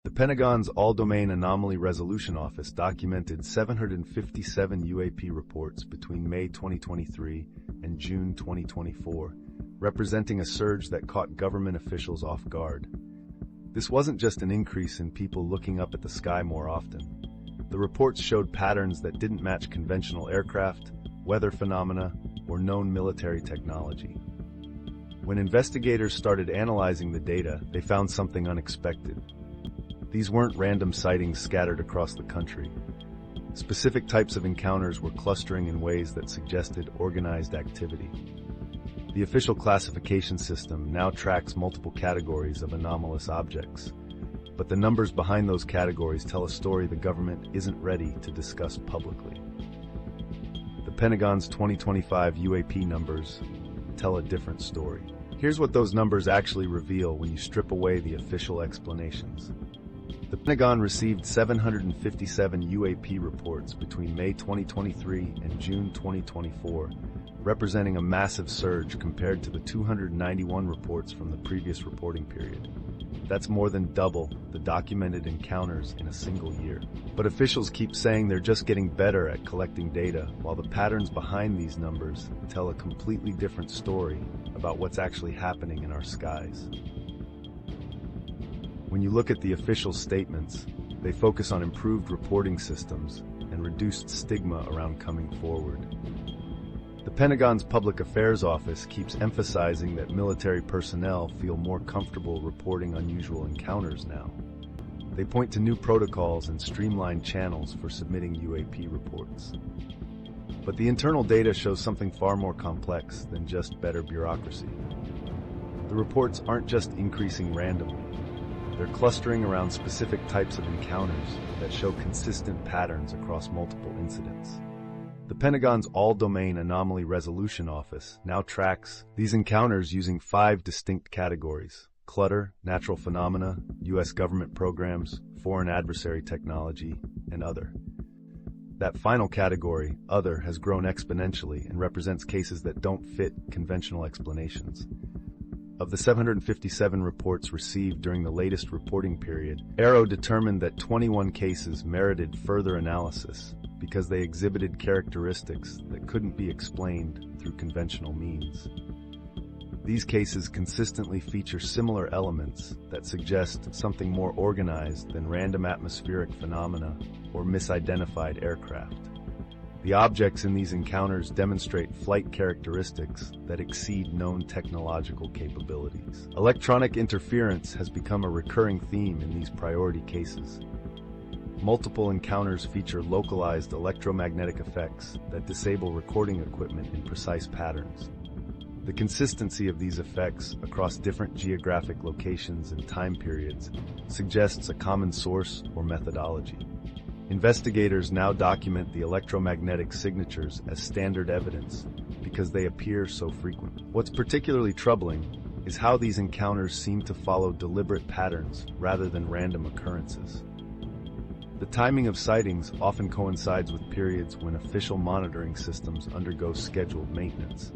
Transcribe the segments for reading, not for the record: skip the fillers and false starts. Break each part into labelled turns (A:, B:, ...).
A: The Pentagon's All-Domain Anomaly Resolution Office documented 757 UAP reports between May 2023 and June 2024, representing a surge that caught government officials off guard. This wasn't just an increase in people looking up at the sky more often. The reports showed patterns that didn't match conventional aircraft, weather phenomena, or known military technology. When investigators started analyzing the data, they found something unexpected. These weren't random sightings scattered across the country. Specific types of encounters were clustering in ways that suggested organized activity. The official classification system now tracks multiple categories of anomalous objects, but the numbers behind those categories tell a story the government isn't ready to discuss publicly. The Pentagon's 2025 UAP numbers tell a different story. Here's what those numbers actually reveal when you strip away the official explanations. The Pentagon received 757 UAP reports between May 2023 and June 2024, representing a massive surge compared to the 291 reports from the previous reporting period. That's more than double the documented encounters in a single year. But officials keep saying they're just getting better at collecting data, while the patterns behind these numbers tell a completely different story about what's actually happening in our skies. When you look at the official statements, they focus on improved reporting systems and reduced stigma around coming forward. The Pentagon's Public Affairs Office keeps emphasizing that military personnel feel more comfortable reporting unusual encounters now. They point to new protocols and streamlined channels for submitting UAP reports. But the internal data shows something far more complex than just better bureaucracy. The reports aren't just increasing randomly. They're clustering around specific types of encounters that show consistent patterns across multiple incidents. The Pentagon's All-Domain Anomaly Resolution Office now tracks these encounters using 5 distinct categories: clutter, natural phenomena, U.S. government programs, foreign adversary technology, and other. That final category, other, has grown exponentially and represents cases that don't fit conventional explanations. Of the 757 reports received during the latest reporting period, AARO determined that 21 cases merited further analysis because they exhibited characteristics that couldn't be explained through conventional means. These cases consistently feature similar elements that suggest something more organized than random atmospheric phenomena or misidentified aircraft. The objects in these encounters demonstrate flight characteristics that exceed known technological capabilities. Electronic interference has become a recurring theme in these priority cases. Multiple encounters feature localized electromagnetic effects that disable recording equipment in precise patterns. The consistency of these effects across different geographic locations and time periods suggests a common source or methodology. Investigators now document the electromagnetic signatures as standard evidence because they appear so frequent. What's particularly troubling is how these encounters seem to follow deliberate patterns rather than random occurrences. The timing of sightings often coincides with periods when official monitoring systems undergo scheduled maintenance.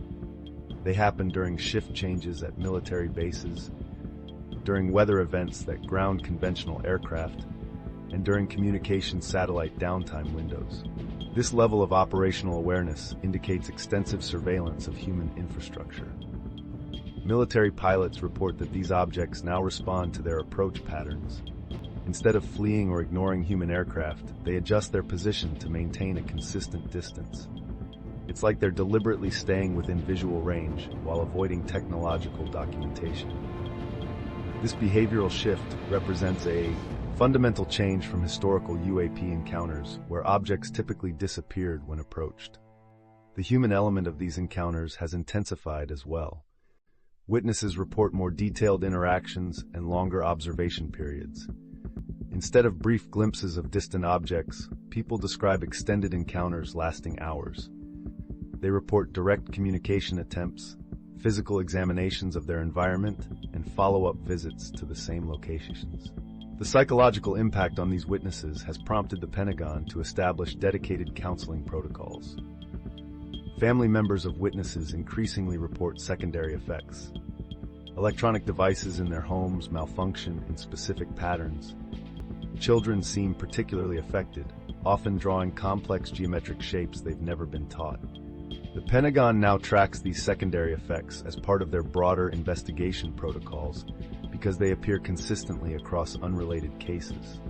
A: They happen during shift changes at military bases, during weather events that ground conventional aircraft, and during communication satellite downtime windows. This level of operational awareness indicates extensive surveillance of human infrastructure. Military pilots report that these objects now respond to their approach patterns. Instead of fleeing or ignoring human aircraft, they adjust their position to maintain a consistent distance. It's like they're deliberately staying within visual range while avoiding technological documentation. This behavioral shift represents a fundamental change from historical UAP encounters, where objects typically disappeared when approached. The human element of these encounters has intensified as well. Witnesses report more detailed interactions and longer observation periods. Instead of brief glimpses of distant objects, people describe extended encounters lasting hours. They report direct communication attempts, physical examinations of their environment, and follow-up visits to the same locations. The psychological impact on these witnesses has prompted the Pentagon to establish dedicated counseling protocols. Family members of witnesses increasingly report secondary effects. Electronic devices in their homes malfunction in specific patterns, Children seem particularly affected, often drawing complex geometric shapes they've never been taught. The Pentagon now tracks these secondary effects as part of their broader investigation protocols because they appear consistently across unrelated cases.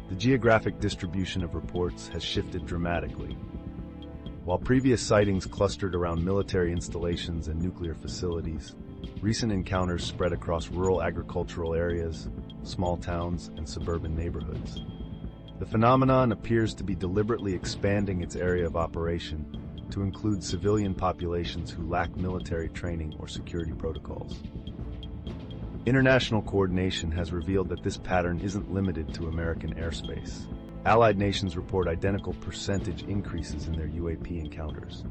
A: The geographic distribution of reports has shifted dramatically. While previous sightings clustered around military installations and nuclear facilities, recent encounters spread across rural agricultural areas, small towns, and suburban neighborhoods. The phenomenon appears to be deliberately expanding its area of operation to include civilian populations who lack military training or security protocols. International coordination has revealed that this pattern isn't limited to American airspace. Allied nations report identical percentage increases in their UAP encounters.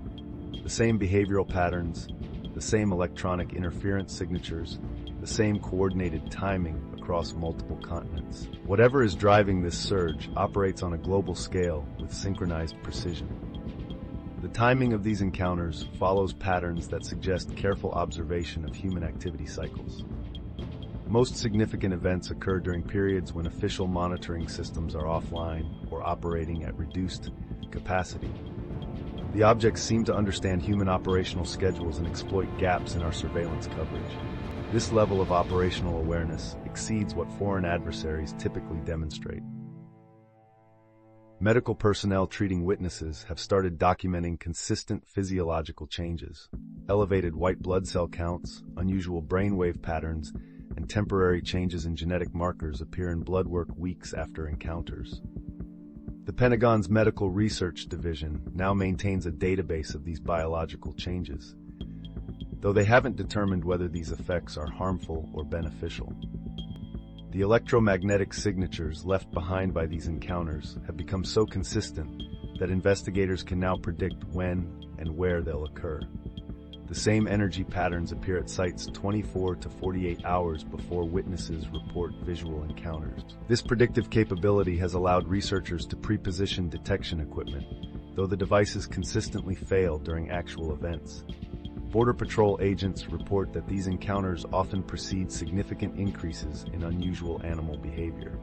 A: The same behavioral patterns, the same electronic interference signatures, the same coordinated timing across multiple continents. Whatever is driving this surge operates on a global scale with synchronized precision. The timing of these encounters follows patterns that suggest careful observation of human activity cycles. Most significant events occur during periods when official monitoring systems are offline or operating at reduced capacity. The objects seem to understand human operational schedules and exploit gaps in our surveillance coverage. This level of operational awareness exceeds what foreign adversaries typically demonstrate. Medical personnel treating witnesses have started documenting consistent physiological changes. Elevated white blood cell counts, unusual brainwave patterns, and temporary changes in genetic markers appear in blood work weeks after encounters. The Pentagon's Medical Research Division now maintains a database of these biological changes, though they haven't determined whether these effects are harmful or beneficial. The electromagnetic signatures left behind by these encounters have become so consistent that investigators can now predict when and where they'll occur. The same energy patterns appear at sites 24 to 48 hours before witnesses report visual encounters. This predictive capability has allowed researchers to pre-position detection equipment, though the devices consistently fail during actual events. Border Patrol agents report that these encounters often precede significant increases in unusual animal behavior.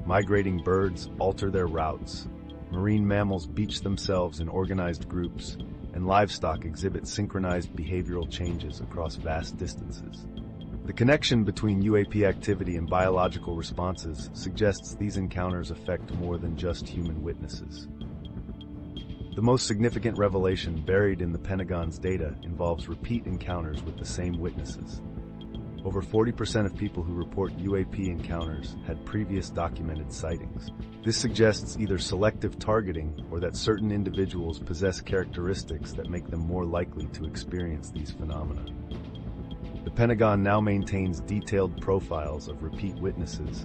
A: Migrating birds alter their routes, marine mammals beach themselves in organized groups, and livestock exhibit synchronized behavioral changes across vast distances. The connection between UAP activity and biological responses suggests these encounters affect more than just human witnesses. The most significant revelation buried in the Pentagon's data involves repeat encounters with the same witnesses. Over 40% of people who report UAP encounters had previous documented sightings. This suggests either selective targeting or that certain individuals possess characteristics that make them more likely to experience these phenomena. The Pentagon now maintains detailed profiles of repeat witnesses,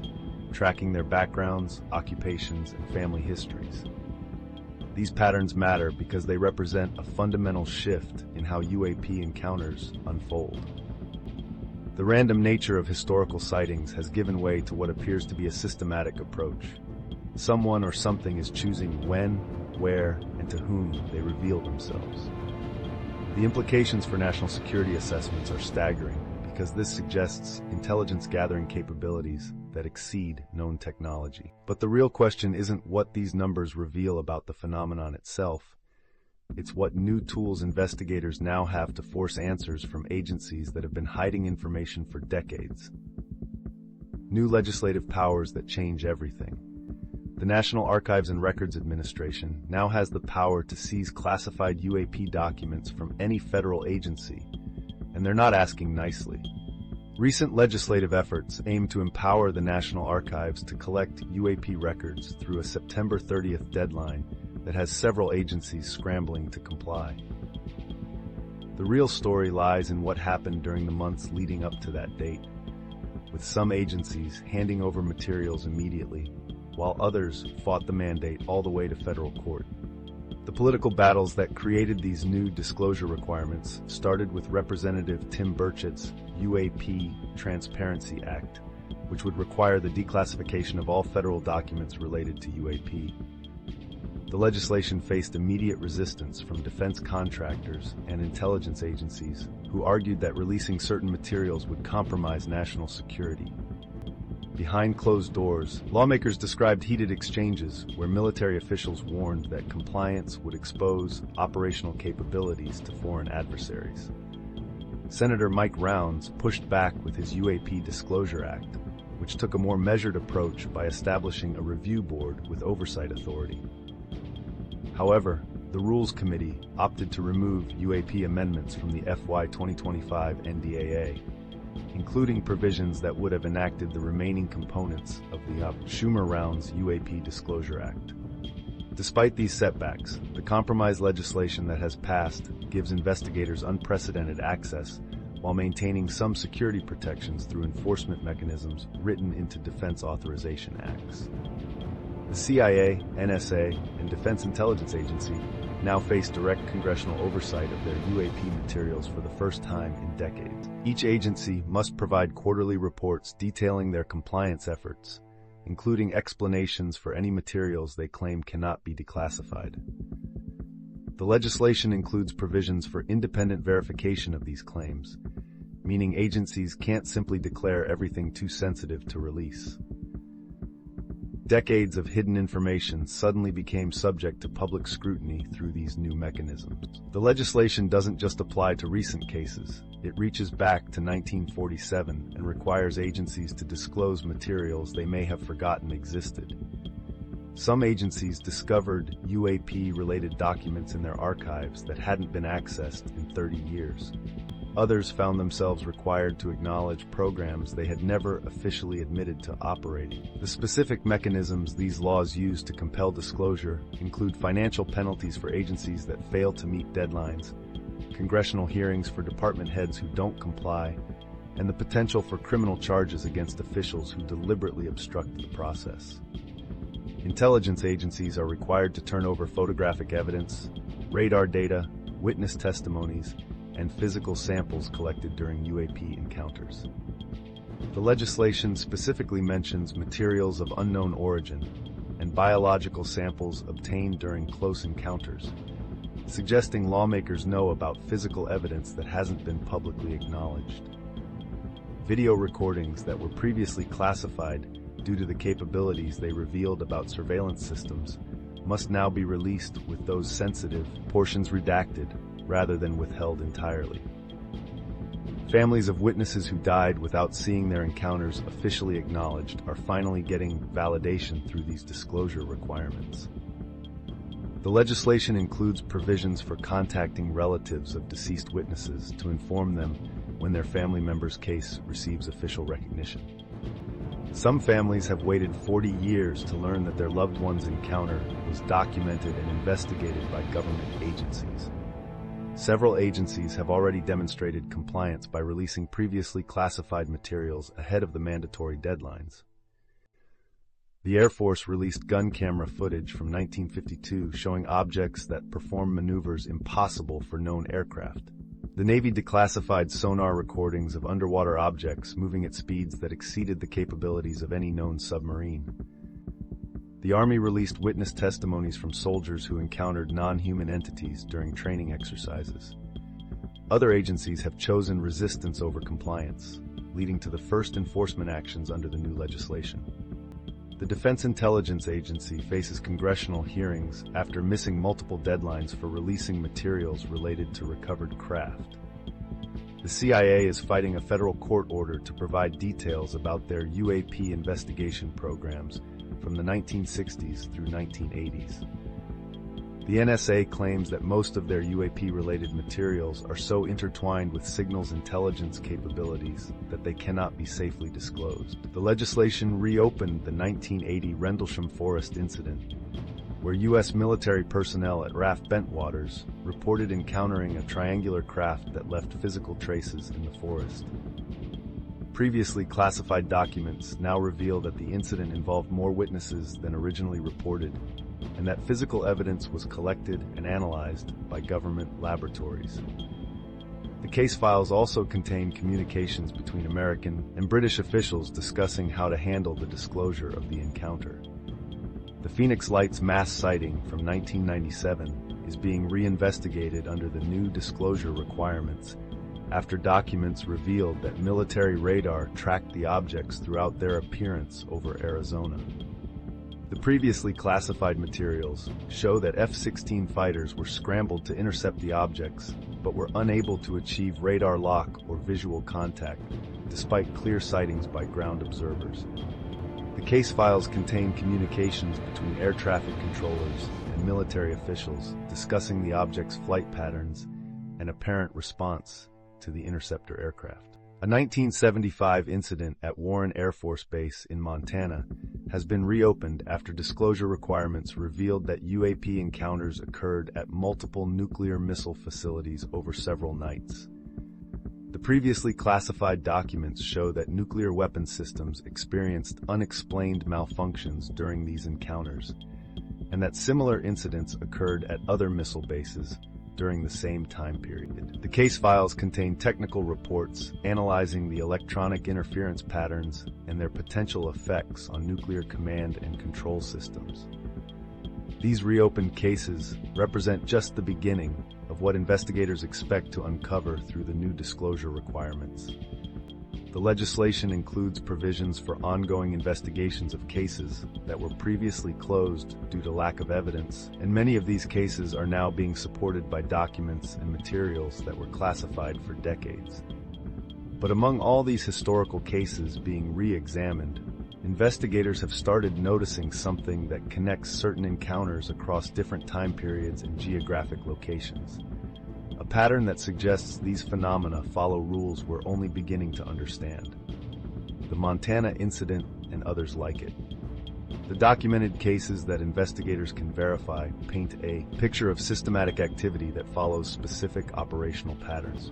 A: tracking their backgrounds, occupations, and family histories. These patterns matter because they represent a fundamental shift in how UAP encounters unfold. The random nature of historical sightings has given way to what appears to be a systematic approach. Someone or something is choosing when, where, and to whom they reveal themselves. The implications for national security assessments are staggering because this suggests intelligence gathering capabilities that exceed known technology. But the real question isn't what these numbers reveal about the phenomenon itself. It's what new tools investigators now have to force answers from agencies that have been hiding information for decades. New legislative powers that change everything. The National Archives and Records Administration now has the power to seize classified UAP documents from any federal agency, and they're not asking nicely. Recent legislative efforts aim to empower the National Archives to collect UAP records through a September 30th deadline that has several agencies scrambling to comply. The real story lies in what happened during the months leading up to that date, with some agencies handing over materials immediately, while others fought the mandate all the way to federal court. The political battles that created these new disclosure requirements started with Representative Tim Burchett's UAP Transparency Act, which would require the declassification of all federal documents related to UAP. The legislation faced immediate resistance from defense contractors and intelligence agencies who argued that releasing certain materials would compromise national security. behind closed doors, lawmakers described heated exchanges where military officials warned that compliance would expose operational capabilities to foreign adversaries. Senator Mike Rounds pushed back with his UAP Disclosure Act, which took a more measured approach by establishing a review board with oversight authority. However, the Rules Committee opted to remove UAP amendments from the FY 2025 NDAA, including provisions that would have enacted the remaining components of the Schumer-Rounds UAP Disclosure Act. Despite these setbacks, the compromise legislation that has passed gives investigators unprecedented access while maintaining some security protections through enforcement mechanisms written into Defense Authorization Acts. The CIA, NSA, and Defense Intelligence Agency now face direct congressional oversight of their UAP materials for the first time in decades. Each agency must provide quarterly reports detailing their compliance efforts, including explanations for any materials they claim cannot be declassified. The legislation includes provisions for independent verification of these claims, meaning agencies can't simply declare everything too sensitive to release. Decades of hidden information suddenly became subject to public scrutiny through these new mechanisms. The legislation doesn't just apply to recent cases. It reaches back to 1947 and requires agencies to disclose materials they may have forgotten existed. Some agencies discovered UAP-related documents in their archives that hadn't been accessed in 30 years. Others found themselves required to acknowledge programs they had never officially admitted to operating. The specific mechanisms these laws use to compel disclosure include financial penalties for agencies that fail to meet deadlines, congressional hearings for department heads who don't comply, and the potential for criminal charges against officials who deliberately obstruct the process. Intelligence agencies are required to turn over photographic evidence, radar data, witness testimonies, and physical samples collected during UAP encounters. The legislation specifically mentions materials of unknown origin and biological samples obtained during close encounters, suggesting lawmakers know about physical evidence that hasn't been publicly acknowledged. Video recordings that were previously classified due to the capabilities they revealed about surveillance systems must now be released with those sensitive portions redacted rather than withheld entirely. Families of witnesses who died without seeing their encounters officially acknowledged are finally getting validation through these disclosure requirements. The legislation includes provisions for contacting relatives of deceased witnesses to inform them when their family member's case receives official recognition. Some families have waited 40 years to learn that their loved one's encounter was documented and investigated by government agencies. Several agencies have already demonstrated compliance by releasing previously classified materials ahead of the mandatory deadlines. The Air Force released gun camera footage from 1952 showing objects that perform maneuvers impossible for known aircraft. The Navy declassified sonar recordings of underwater objects moving at speeds that exceeded the capabilities of any known submarine. The Army released witness testimonies from soldiers who encountered non-human entities during training exercises. Other agencies have chosen resistance over compliance, leading to the first enforcement actions under the new legislation. The Defense Intelligence Agency faces congressional hearings after missing multiple deadlines for releasing materials related to recovered craft. The CIA is fighting a federal court order to provide details about their UAP investigation programs from the 1960s through 1980s. The NSA claims that most of their UAP-related materials are so intertwined with signals intelligence capabilities that they cannot be safely disclosed. The legislation reopened the 1980 Rendlesham Forest incident, where U.S. military personnel at RAF Bentwaters reported encountering a triangular craft that left physical traces in the forest. Previously classified documents now reveal that the incident involved more witnesses than originally reported, and that physical evidence was collected and analyzed by government laboratories. The case files also contain communications between American and British officials discussing how to handle the disclosure of the encounter. The Phoenix Lights mass sighting from 1997 is being reinvestigated under the new disclosure requirements after documents revealed that military radar tracked the objects throughout their appearance over Arizona. The previously classified materials show that F-16 fighters were scrambled to intercept the objects, but were unable to achieve radar lock or visual contact, despite clear sightings by ground observers. The case files contain communications between air traffic controllers and military officials discussing the object's flight patterns and apparent response to the interceptor aircraft. A 1975 incident at Warren Air Force Base in Montana has been reopened after disclosure requirements revealed that UAP encounters occurred at multiple nuclear missile facilities over several nights. The previously classified documents show that nuclear weapon systems experienced unexplained malfunctions during these encounters, and that similar incidents occurred at other missile bases during the same time period. The case files contain technical reports analyzing the electronic interference patterns and their potential effects on nuclear command and control systems. These reopened cases represent just the beginning of what investigators expect to uncover through the new disclosure requirements. The legislation includes provisions for ongoing investigations of cases that were previously closed due to lack of evidence, and many of these cases are now being supported by documents and materials that were classified for decades. But among all these historical cases being re-examined, investigators have started noticing something that connects certain encounters across different time periods and geographic locations. A pattern that suggests these phenomena follow rules we're only beginning to understand. The Montana incident and others like it. The documented cases that investigators can verify paint a picture of systematic activity that follows specific operational patterns.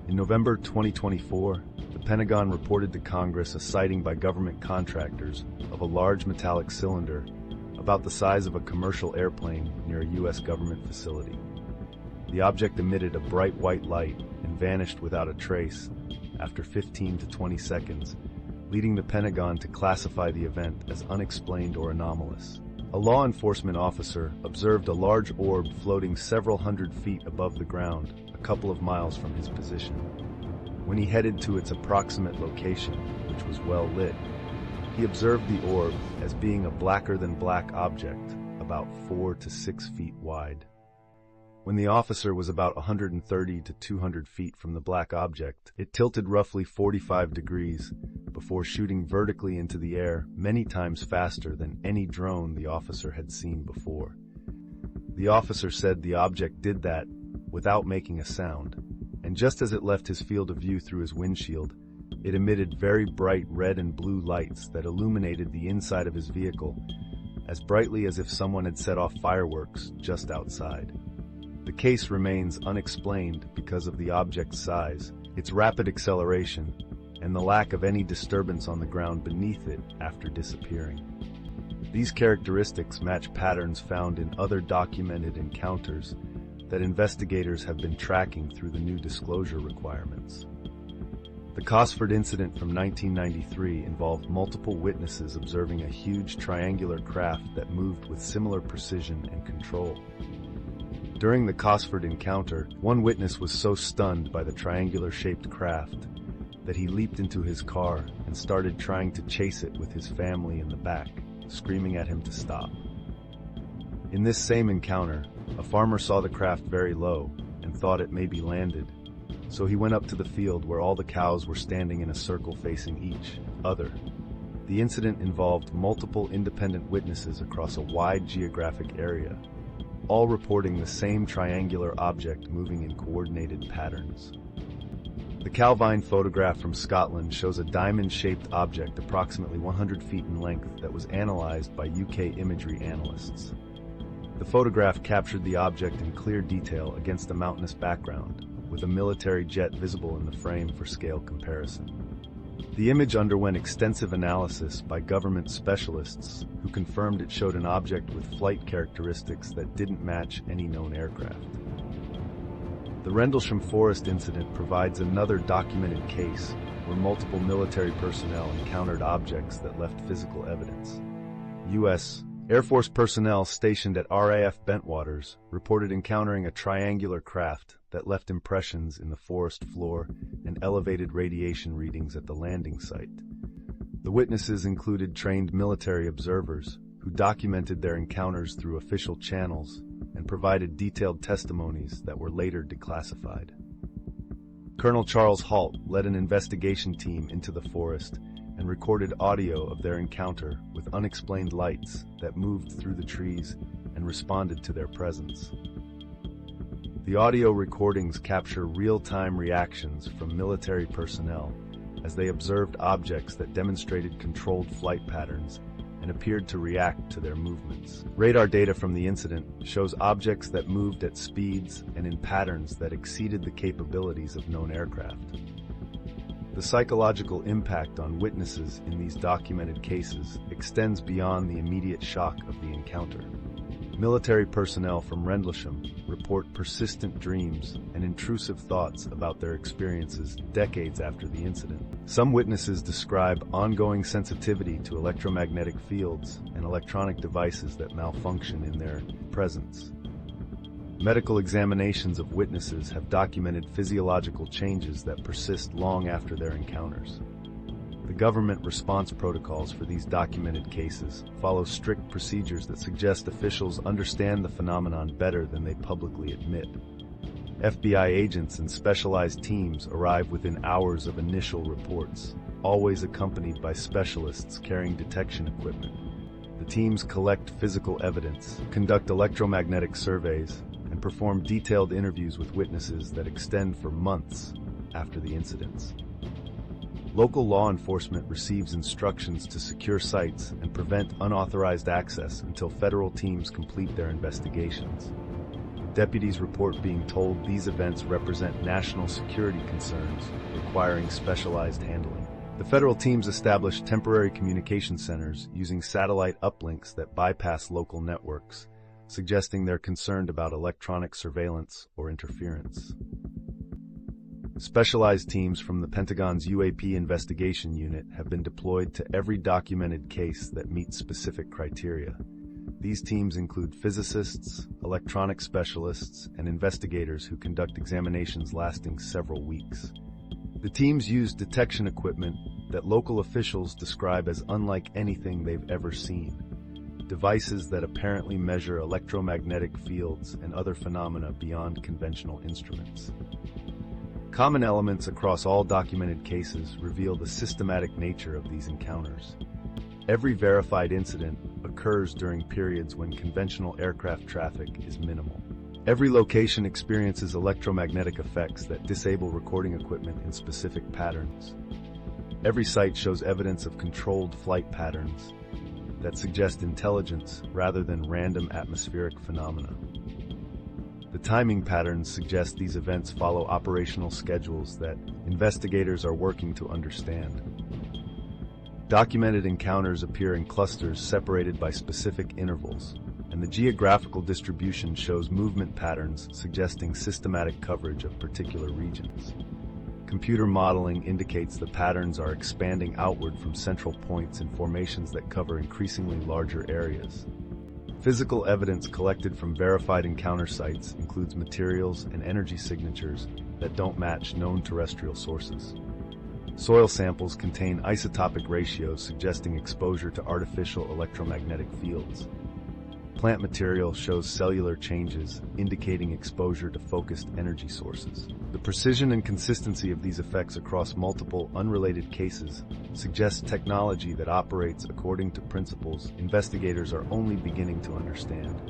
A: In November 2024, the Pentagon reported to Congress a sighting by government contractors of a large metallic cylinder about the size of a commercial airplane near a U.S. government facility. The object emitted a bright white light and vanished without a trace after 15 to 20 seconds, leading the Pentagon to classify the event as unexplained or anomalous. A law enforcement officer observed a large orb floating several hundred feet above the ground, a couple of miles from his position. When he headed to its approximate location, which was well lit, he observed the orb as being a blacker-than-black object, about 4 to 6 feet wide. When the officer was about 130 to 200 feet from the black object, it tilted roughly 45 degrees before shooting vertically into the air many times faster than any drone the officer had seen before. The officer said the object did that without making a sound, and just as it left his field of view through his windshield, it emitted very bright red and blue lights that illuminated the inside of his vehicle as brightly as if someone had set off fireworks just outside. The case remains unexplained because of the object's size, its rapid acceleration, and the lack of any disturbance on the ground beneath it after disappearing. These characteristics match patterns found in other documented encounters that investigators have been tracking through the new disclosure requirements. The Cosford incident from 1993 involved multiple witnesses observing a huge triangular craft that moved with similar precision and control. During the Cosford encounter, one witness was so stunned by the triangular-shaped craft that he leaped into his car and started trying to chase it with his family in the back, screaming at him to stop. In this same encounter, a farmer saw the craft very low and thought it may be landed, so he went up to the field where all the cows were standing in a circle facing each other. The incident involved multiple independent witnesses across a wide geographic area, all reporting the same triangular object moving in coordinated patterns. The Calvine photograph from Scotland shows a diamond-shaped object approximately 100 feet in length that was analyzed by UK imagery analysts. The photograph captured the object in clear detail against a mountainous background, with a military jet visible in the frame for scale comparison. The image underwent extensive analysis by government specialists who confirmed it showed an object with flight characteristics that didn't match any known aircraft. The Rendlesham Forest incident provides another documented case where multiple military personnel encountered objects that left physical evidence. U.S. Air Force personnel stationed at RAF Bentwaters reported encountering a triangular craft that left impressions in the forest floor and elevated radiation readings at the landing site. The witnesses included trained military observers who documented their encounters through official channels and provided detailed testimonies that were later declassified. Colonel Charles Halt led an investigation team into the forest and recorded audio of their encounter with unexplained lights that moved through the trees and responded to their presence. The audio recordings capture real-time reactions from military personnel as they observed objects that demonstrated controlled flight patterns and appeared to react to their movements. Radar data from the incident shows objects that moved at speeds and in patterns that exceeded the capabilities of known aircraft. The psychological impact on witnesses in these documented cases extends beyond the immediate shock of the encounter. Military personnel from Rendlesham report persistent dreams and intrusive thoughts about their experiences decades after the incident. Some witnesses describe ongoing sensitivity to electromagnetic fields and electronic devices that malfunction in their presence. Medical examinations of witnesses have documented physiological changes that persist long after their encounters. The government response protocols for these documented cases follow strict procedures that suggest officials understand the phenomenon better than they publicly admit. FBI agents and specialized teams arrive within hours of initial reports, always accompanied by specialists carrying detection equipment. The teams collect physical evidence, conduct electromagnetic surveys, and perform detailed interviews with witnesses that extend for months after the incidents. Local law enforcement receives instructions to secure sites and prevent unauthorized access until federal teams complete their investigations. Deputies report being told these events represent national security concerns, requiring specialized handling. The federal teams establish temporary communication centers using satellite uplinks that bypass local networks, suggesting they're concerned about electronic surveillance or interference. Specialized teams from the Pentagon's UAP investigation unit have been deployed to every documented case that meets specific criteria. These teams include physicists, electronic specialists, and investigators who conduct examinations lasting several weeks. The teams use detection equipment that local officials describe as unlike anything they've ever seen. Devices that apparently measure electromagnetic fields and other phenomena beyond conventional instruments. Common elements across all documented cases reveal the systematic nature of these encounters. Every verified incident occurs during periods when conventional aircraft traffic is minimal. Every location experiences electromagnetic effects that disable recording equipment in specific patterns. Every site shows evidence of controlled flight patterns that suggest intelligence rather than random atmospheric phenomena. The timing patterns suggest these events follow operational schedules that investigators are working to understand. Documented encounters appear in clusters separated by specific intervals, and the geographical distribution shows movement patterns suggesting systematic coverage of particular regions. Computer modeling indicates the patterns are expanding outward from central points in formations that cover increasingly larger areas. Physical evidence collected from verified encounter sites includes materials and energy signatures that don't match known terrestrial sources. Soil samples contain isotopic ratios suggesting exposure to artificial electromagnetic fields. Plant material shows cellular changes, indicating exposure to focused energy sources. The precision and consistency of these effects across multiple, unrelated cases suggests technology that operates according to principles investigators are only beginning to understand.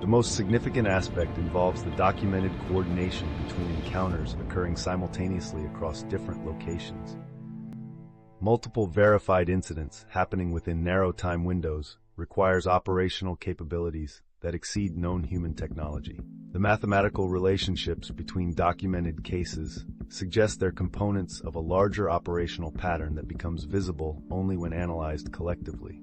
A: The most significant aspect involves the documented coordination between encounters occurring simultaneously across different locations. Multiple verified incidents happening within narrow time windows requires operational capabilities that exceed known human technology. The mathematical relationships between documented cases suggest they're components of a larger operational pattern that becomes visible only when analyzed collectively.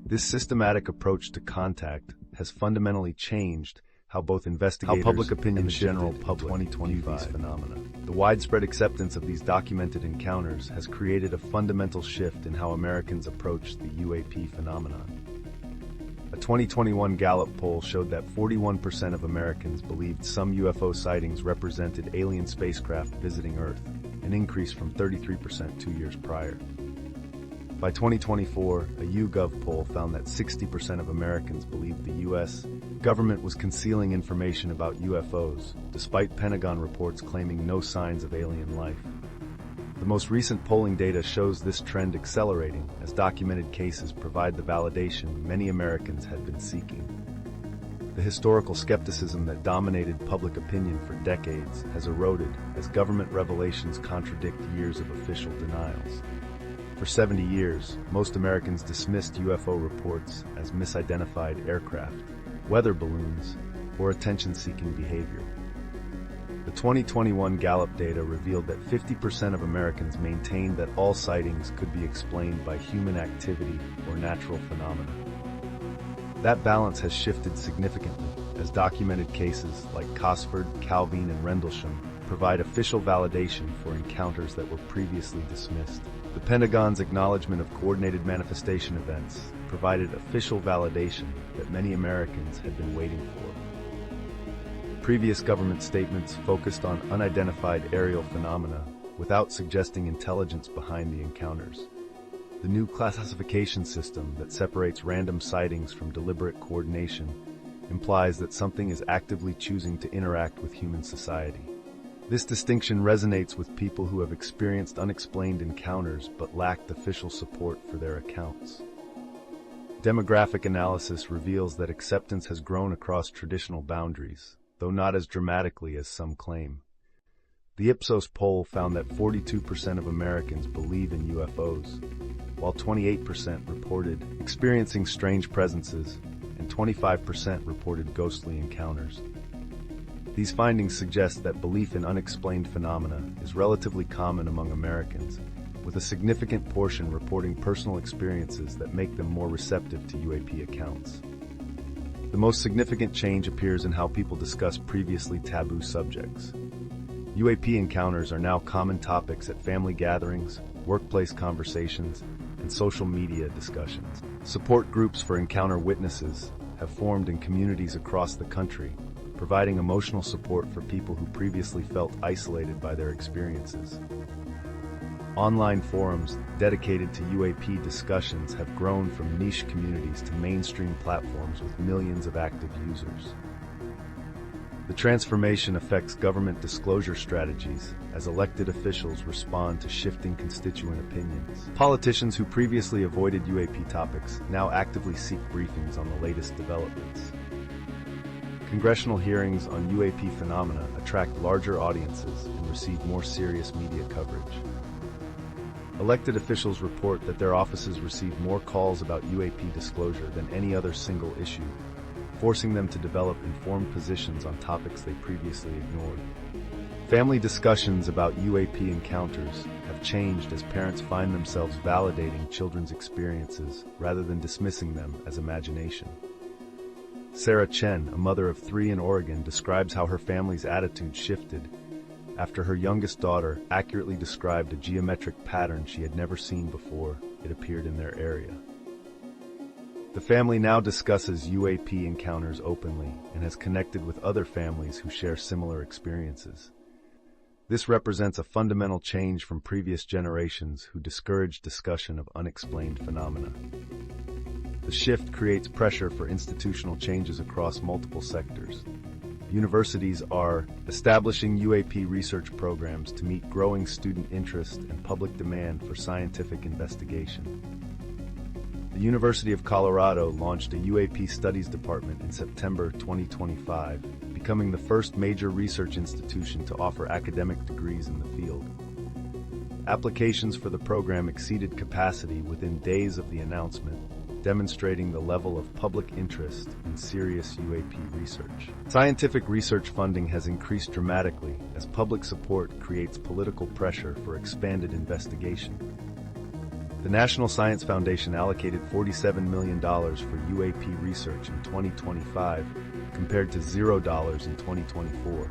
A: This systematic approach to contact has fundamentally changed how both investigators public opinion and the general shifted in
B: public
A: 2025
B: view these phenomena.
A: The widespread acceptance of these documented encounters has created a fundamental shift in how Americans approach the UAP phenomenon. A 2021 Gallup poll showed that 41% of Americans believed some UFO sightings represented alien spacecraft visiting Earth, an increase from 33% 2 years prior. By 2024, a YouGov poll found that 60% of Americans believed the U.S. government was concealing information about UFOs, despite Pentagon reports claiming no signs of alien life. The most recent polling data shows this trend accelerating as documented cases provide the validation many Americans had been seeking. The historical skepticism that dominated public opinion for decades has eroded as government revelations contradict years of official denials. For 70 years, most Americans dismissed UFO reports as misidentified aircraft, weather balloons, or attention-seeking behavior. The 2021 Gallup data revealed that 50% of Americans maintained that all sightings could be explained by human activity or natural phenomena. That balance has shifted significantly as documented cases like Cosford, Calvin, and Rendlesham provide official validation for encounters that were previously dismissed. The Pentagon's acknowledgement of coordinated manifestation events provided official validation that many Americans had been waiting for. Previous government statements focused on unidentified aerial phenomena without suggesting intelligence behind the encounters. The new classification system that separates random sightings from deliberate coordination implies that something is actively choosing to interact with human society. This distinction resonates with people who have experienced unexplained encounters but lacked official support for their accounts. Demographic analysis reveals that acceptance has grown across traditional boundaries, though not as dramatically as some claim. The Ipsos poll found that 42% of Americans believe in UFOs, while 28% reported experiencing strange presences and 25% reported ghostly encounters. These findings suggest that belief in unexplained phenomena is relatively common among Americans, with a significant portion reporting personal experiences that make them more receptive to UAP accounts. The most significant change appears in how people discuss previously taboo subjects. UAP encounters are now common topics at family gatherings, workplace conversations, and social media discussions. Support groups for encounter witnesses have formed in communities across the country, providing emotional support for people who previously felt isolated by their experiences. Online forums dedicated to UAP discussions have grown from niche communities to mainstream platforms with millions of active users. The transformation affects government disclosure strategies as elected officials respond to shifting constituent opinions. Politicians who previously avoided UAP topics now actively seek briefings on the latest developments. Congressional hearings on UAP phenomena attract larger audiences and receive more serious media coverage. Elected officials report that their offices receive more calls about UAP disclosure than any other single issue, forcing them to develop informed positions on topics they previously ignored. Family discussions about UAP encounters have changed as parents find themselves validating children's experiences rather than dismissing them as imagination. Sarah Chen, a mother of 3 in Oregon, describes how her family's attitude shifted after her youngest daughter accurately described a geometric pattern she had never seen before it appeared in their area. The family now discusses UAP encounters openly and has connected with other families who share similar experiences. This represents a fundamental change from previous generations who discouraged discussion of unexplained phenomena. The shift creates pressure for institutional changes across multiple sectors. Universities are establishing UAP research programs to meet growing student interest and public demand for scientific investigation. The University of Colorado launched a UAP Studies Department in September 2025, becoming the first major research institution to offer academic degrees in the field. Applications for the program exceeded capacity within days of the announcement, demonstrating the level of public interest in serious UAP research. Scientific research funding has increased dramatically as public support creates political pressure for expanded investigation. The National Science Foundation allocated $47 million for UAP research in 2025, compared to $0 in 2024.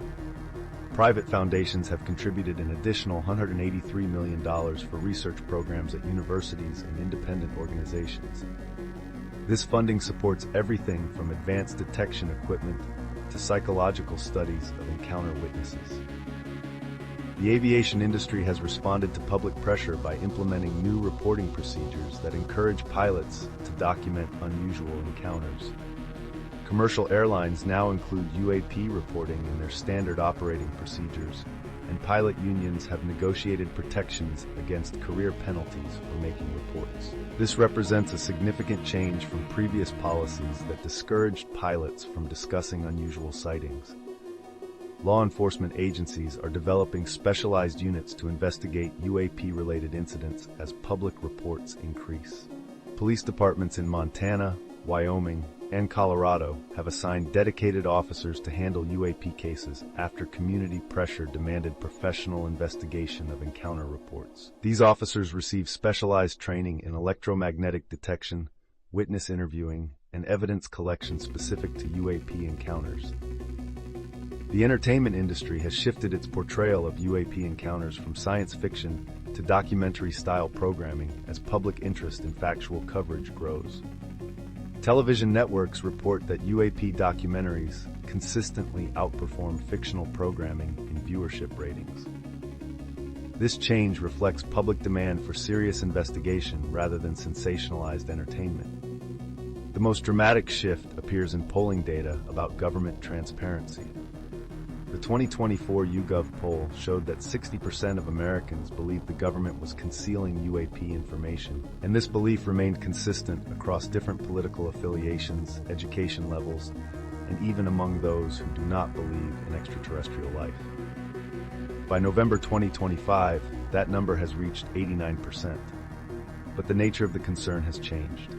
A: Private foundations have contributed an additional $183 million for research programs at universities and independent organizations. This funding supports everything from advanced detection equipment to psychological studies of encounter witnesses. The aviation industry has responded to public pressure by implementing new reporting procedures that encourage pilots to document unusual encounters. Commercial airlines now include UAP reporting in their standard operating procedures, and pilot unions have negotiated protections against career penalties for making reports. This represents a significant change from previous policies that discouraged pilots from discussing unusual sightings. Law enforcement agencies are developing specialized units to investigate UAP-related incidents as public reports increase. Police departments in Montana, Wyoming, and Colorado have assigned dedicated officers to handle UAP cases after community pressure demanded professional investigation of encounter reports. These officers receive specialized training in electromagnetic detection, witness interviewing, and evidence collection specific to UAP encounters. The entertainment industry has shifted its portrayal of UAP encounters from science fiction to documentary-style programming as public interest in factual coverage grows. Television networks report that UAP documentaries consistently outperform fictional programming in viewership ratings. This change reflects public demand for serious investigation rather than sensationalized entertainment. The most dramatic shift appears in polling data about government transparency. The 2024 YouGov poll showed that 60% of Americans believed the government was concealing UAP information, and this belief remained consistent across different political affiliations, education levels, and even among those who do not believe in extraterrestrial life. By November 2025, that number has reached 89%. But the nature of the concern has changed.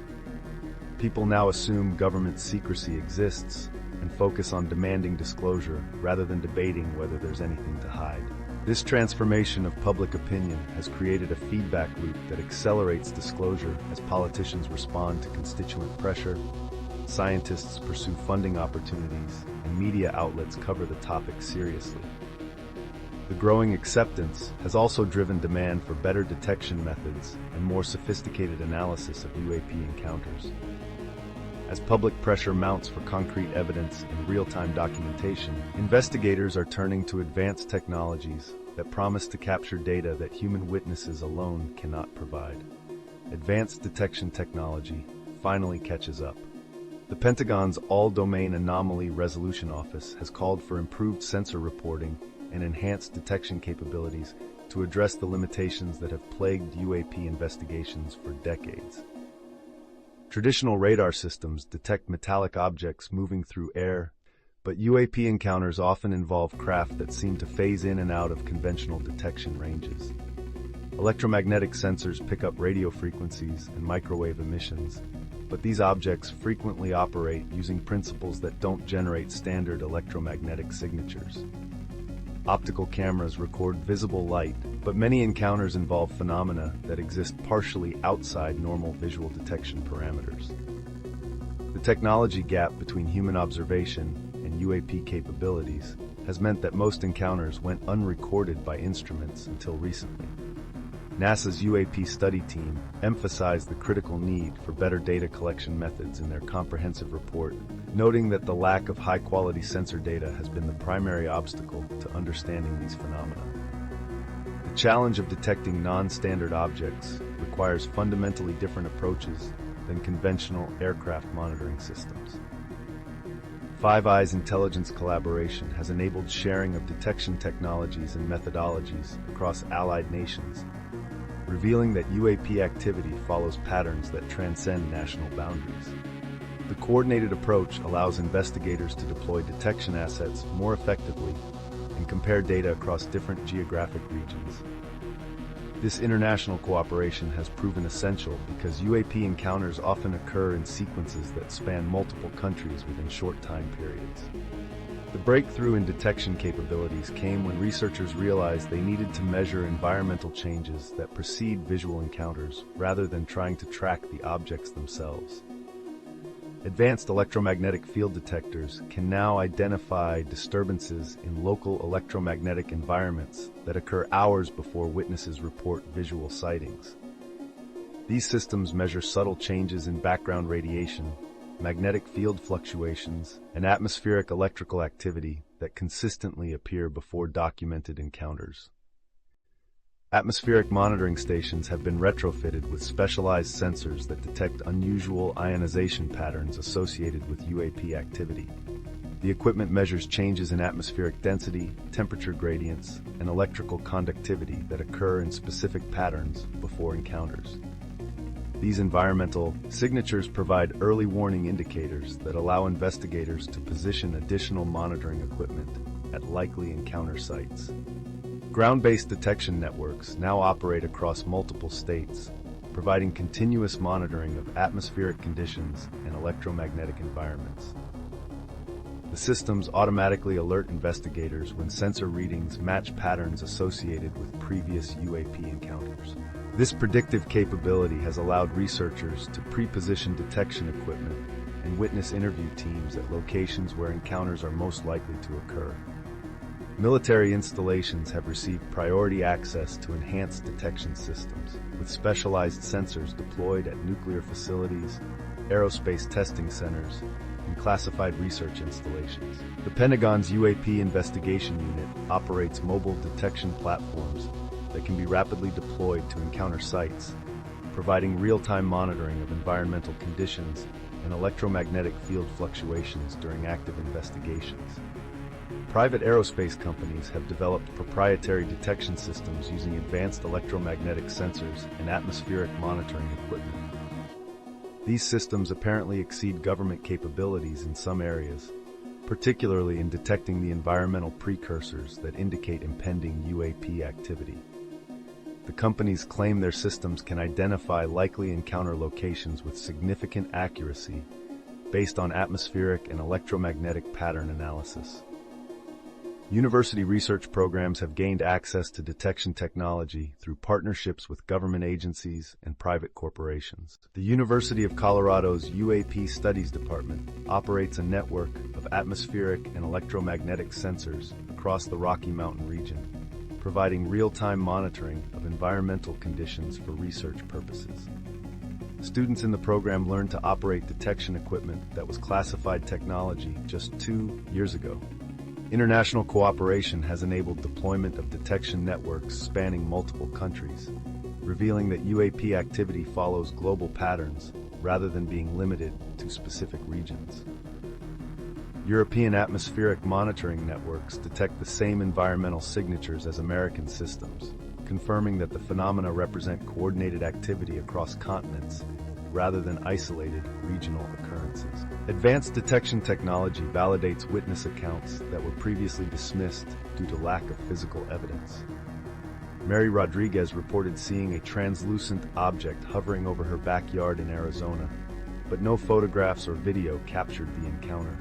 A: People now assume government secrecy exists and focus on demanding disclosure rather than debating whether there's anything to hide. This transformation of public opinion has created a feedback loop that accelerates disclosure as politicians respond to constituent pressure, scientists pursue funding opportunities, and media outlets cover the topic seriously. The growing acceptance has also driven demand for better detection methods and more sophisticated analysis of UAP encounters. As public pressure mounts for concrete evidence and real-time documentation, investigators are turning to advanced technologies that promise to capture data that human witnesses alone cannot provide. Advanced detection technology finally catches up. The Pentagon's All-Domain Anomaly Resolution Office has called for improved sensor reporting and enhanced detection capabilities to address the limitations that have plagued UAP investigations for decades. Traditional radar systems detect metallic objects moving through air, but UAP encounters often involve craft that seem to phase in and out of conventional detection ranges. Electromagnetic sensors pick up radio frequencies and microwave emissions, but these objects frequently operate using principles that don't generate standard electromagnetic signatures. Optical cameras record visible light, but many encounters involve phenomena that exist partially outside normal visual detection parameters. The technology gap between human observation and UAP capabilities has meant that most encounters went unrecorded by instruments until recently. NASA's UAP study team emphasized the critical need for better data collection methods in their comprehensive report, noting that the lack of high-quality sensor data has been the primary obstacle to understanding these phenomena. The challenge of detecting non-standard objects requires fundamentally different approaches than conventional aircraft monitoring systems. Five Eyes intelligence collaboration has enabled sharing of detection technologies and methodologies across allied nations, revealing that UAP activity follows patterns that transcend national boundaries. The coordinated approach allows investigators to deploy detection assets more effectively and compare data across different geographic regions. This international cooperation has proven essential because UAP encounters often occur in sequences that span multiple countries within short time periods. The breakthrough in detection capabilities came when researchers realized they needed to measure environmental changes that precede visual encounters rather than trying to track the objects themselves. Advanced electromagnetic field detectors can now identify disturbances in local electromagnetic environments that occur hours before witnesses report visual sightings. These systems measure subtle changes in background radiation, magnetic field fluctuations, and atmospheric electrical activity that consistently appear before documented encounters. Atmospheric monitoring stations have been retrofitted with specialized sensors that detect unusual ionization patterns associated with UAP activity. The equipment measures changes in atmospheric density, temperature gradients, and electrical conductivity that occur in specific patterns before encounters. These environmental signatures provide early warning indicators that allow investigators to position additional monitoring equipment at likely encounter sites. Ground-based detection networks now operate across multiple states, providing continuous monitoring of atmospheric conditions and electromagnetic environments. The systems automatically alert investigators when sensor readings match patterns associated with previous UAP encounters. This predictive capability has allowed researchers to pre-position detection equipment and witness interview teams at locations where encounters are most likely to occur. Military installations have received priority access to enhanced detection systems, with specialized sensors deployed at nuclear facilities, aerospace testing centers, and classified research installations. The Pentagon's UAP Investigation Unit operates mobile detection platforms that can be rapidly deployed to encounter sites, providing real-time monitoring of environmental conditions and electromagnetic field fluctuations during active investigations. Private aerospace companies have developed proprietary detection systems using advanced electromagnetic sensors and atmospheric monitoring equipment. These systems apparently exceed government capabilities in some areas, particularly in detecting the environmental precursors that indicate impending UAP activity. The companies claim their systems can identify likely encounter locations with significant accuracy based on atmospheric and electromagnetic pattern analysis. University research programs have gained access to detection technology through partnerships with government agencies and private corporations. The University of Colorado's UAP Studies Department operates a network of atmospheric and electromagnetic sensors across the Rocky Mountain region, providing real-time monitoring of environmental conditions for research purposes. Students in the program learned to operate detection equipment that was classified technology just 2 years ago. International cooperation has enabled deployment of detection networks spanning multiple countries, revealing that UAP activity follows global patterns rather than being limited to specific regions. European atmospheric monitoring networks detect the same environmental signatures as American systems, confirming that the phenomena represent coordinated activity across continents rather than isolated regional occurrences. Advanced detection technology validates witness accounts that were previously dismissed due to lack of physical evidence. Mary Rodriguez reported seeing a translucent object hovering over her backyard in Arizona, but no photographs or video captured the encounter.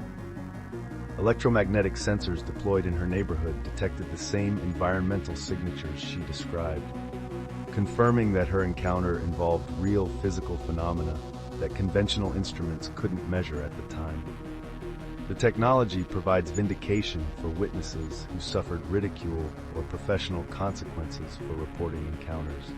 A: Electromagnetic sensors deployed in her neighborhood detected the same environmental signatures she described, confirming that her encounter involved real physical phenomena that conventional instruments couldn't measure at the time. The technology provides vindication for witnesses who suffered ridicule or professional consequences for reporting encounters.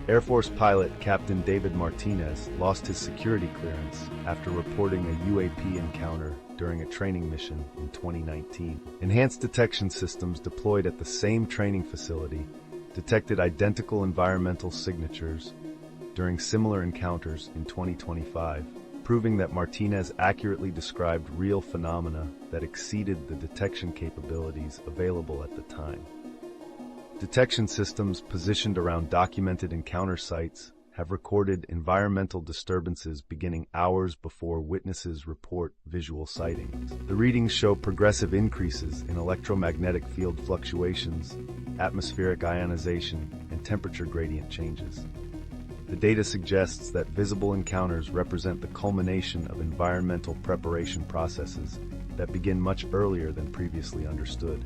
A: Air Force pilot Captain David Martinez lost his security clearance after reporting a UAP encounter during a training mission in 2019. Enhanced detection systems deployed at the same training facility detected identical environmental signatures during similar encounters in 2025, proving that Martinez accurately described real phenomena that exceeded the detection capabilities available at the time. Detection systems positioned around documented encounter sites have recorded environmental disturbances beginning hours before witnesses report visual sightings. The readings show progressive increases in electromagnetic field fluctuations, atmospheric ionization, and temperature gradient changes. The data suggests that visible encounters represent the culmination of environmental preparation processes that begin much earlier than previously understood.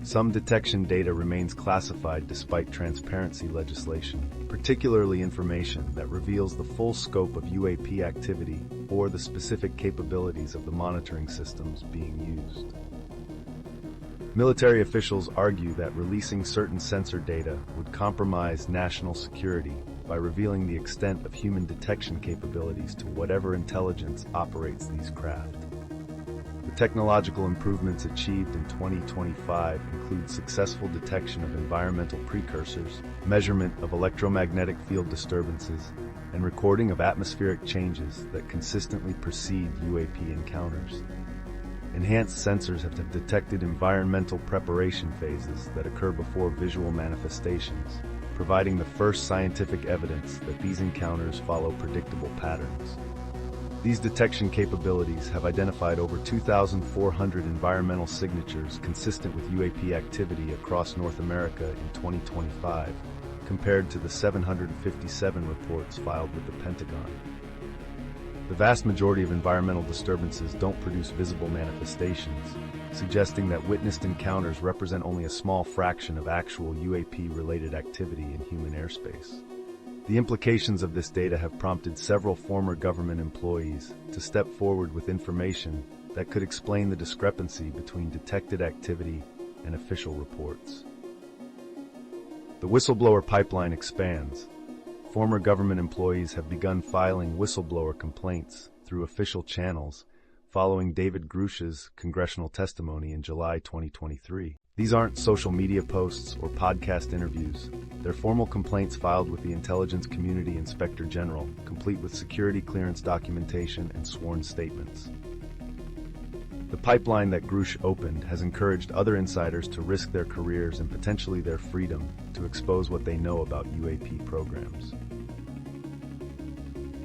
A: Some detection data remains classified despite transparency legislation, particularly information that reveals the full scope of UAP activity or the specific capabilities of the monitoring systems being used. Military officials argue that releasing certain sensor data would compromise national security by revealing the extent of human detection capabilities to whatever intelligence operates these craft. The technological improvements achieved in 2025 include successful detection of environmental precursors, measurement of electromagnetic field disturbances, and recording of atmospheric changes that consistently precede UAP encounters. Enhanced sensors have detected environmental preparation phases that occur before visual manifestations, providing the first scientific evidence that these encounters follow predictable patterns. These detection capabilities have identified over 2,400 environmental signatures consistent with UAP activity across North America in 2025, compared to the 757 reports filed with the Pentagon. The vast majority of environmental disturbances don't produce visible manifestations, suggesting that witnessed encounters represent only a small fraction of actual UAP-related activity in human airspace. The implications of this data have prompted several former government employees to step forward with information that could explain the discrepancy between detected activity and official reports. The whistleblower pipeline expands. Former government employees have begun filing whistleblower complaints through official channels following David Grush's congressional testimony in July 2023. These aren't social media posts or podcast interviews. They're formal complaints filed with the Intelligence Community Inspector General, complete with security clearance documentation and sworn statements. The pipeline that Grush opened has encouraged other insiders to risk their careers and potentially their freedom to expose what they know about UAP programs.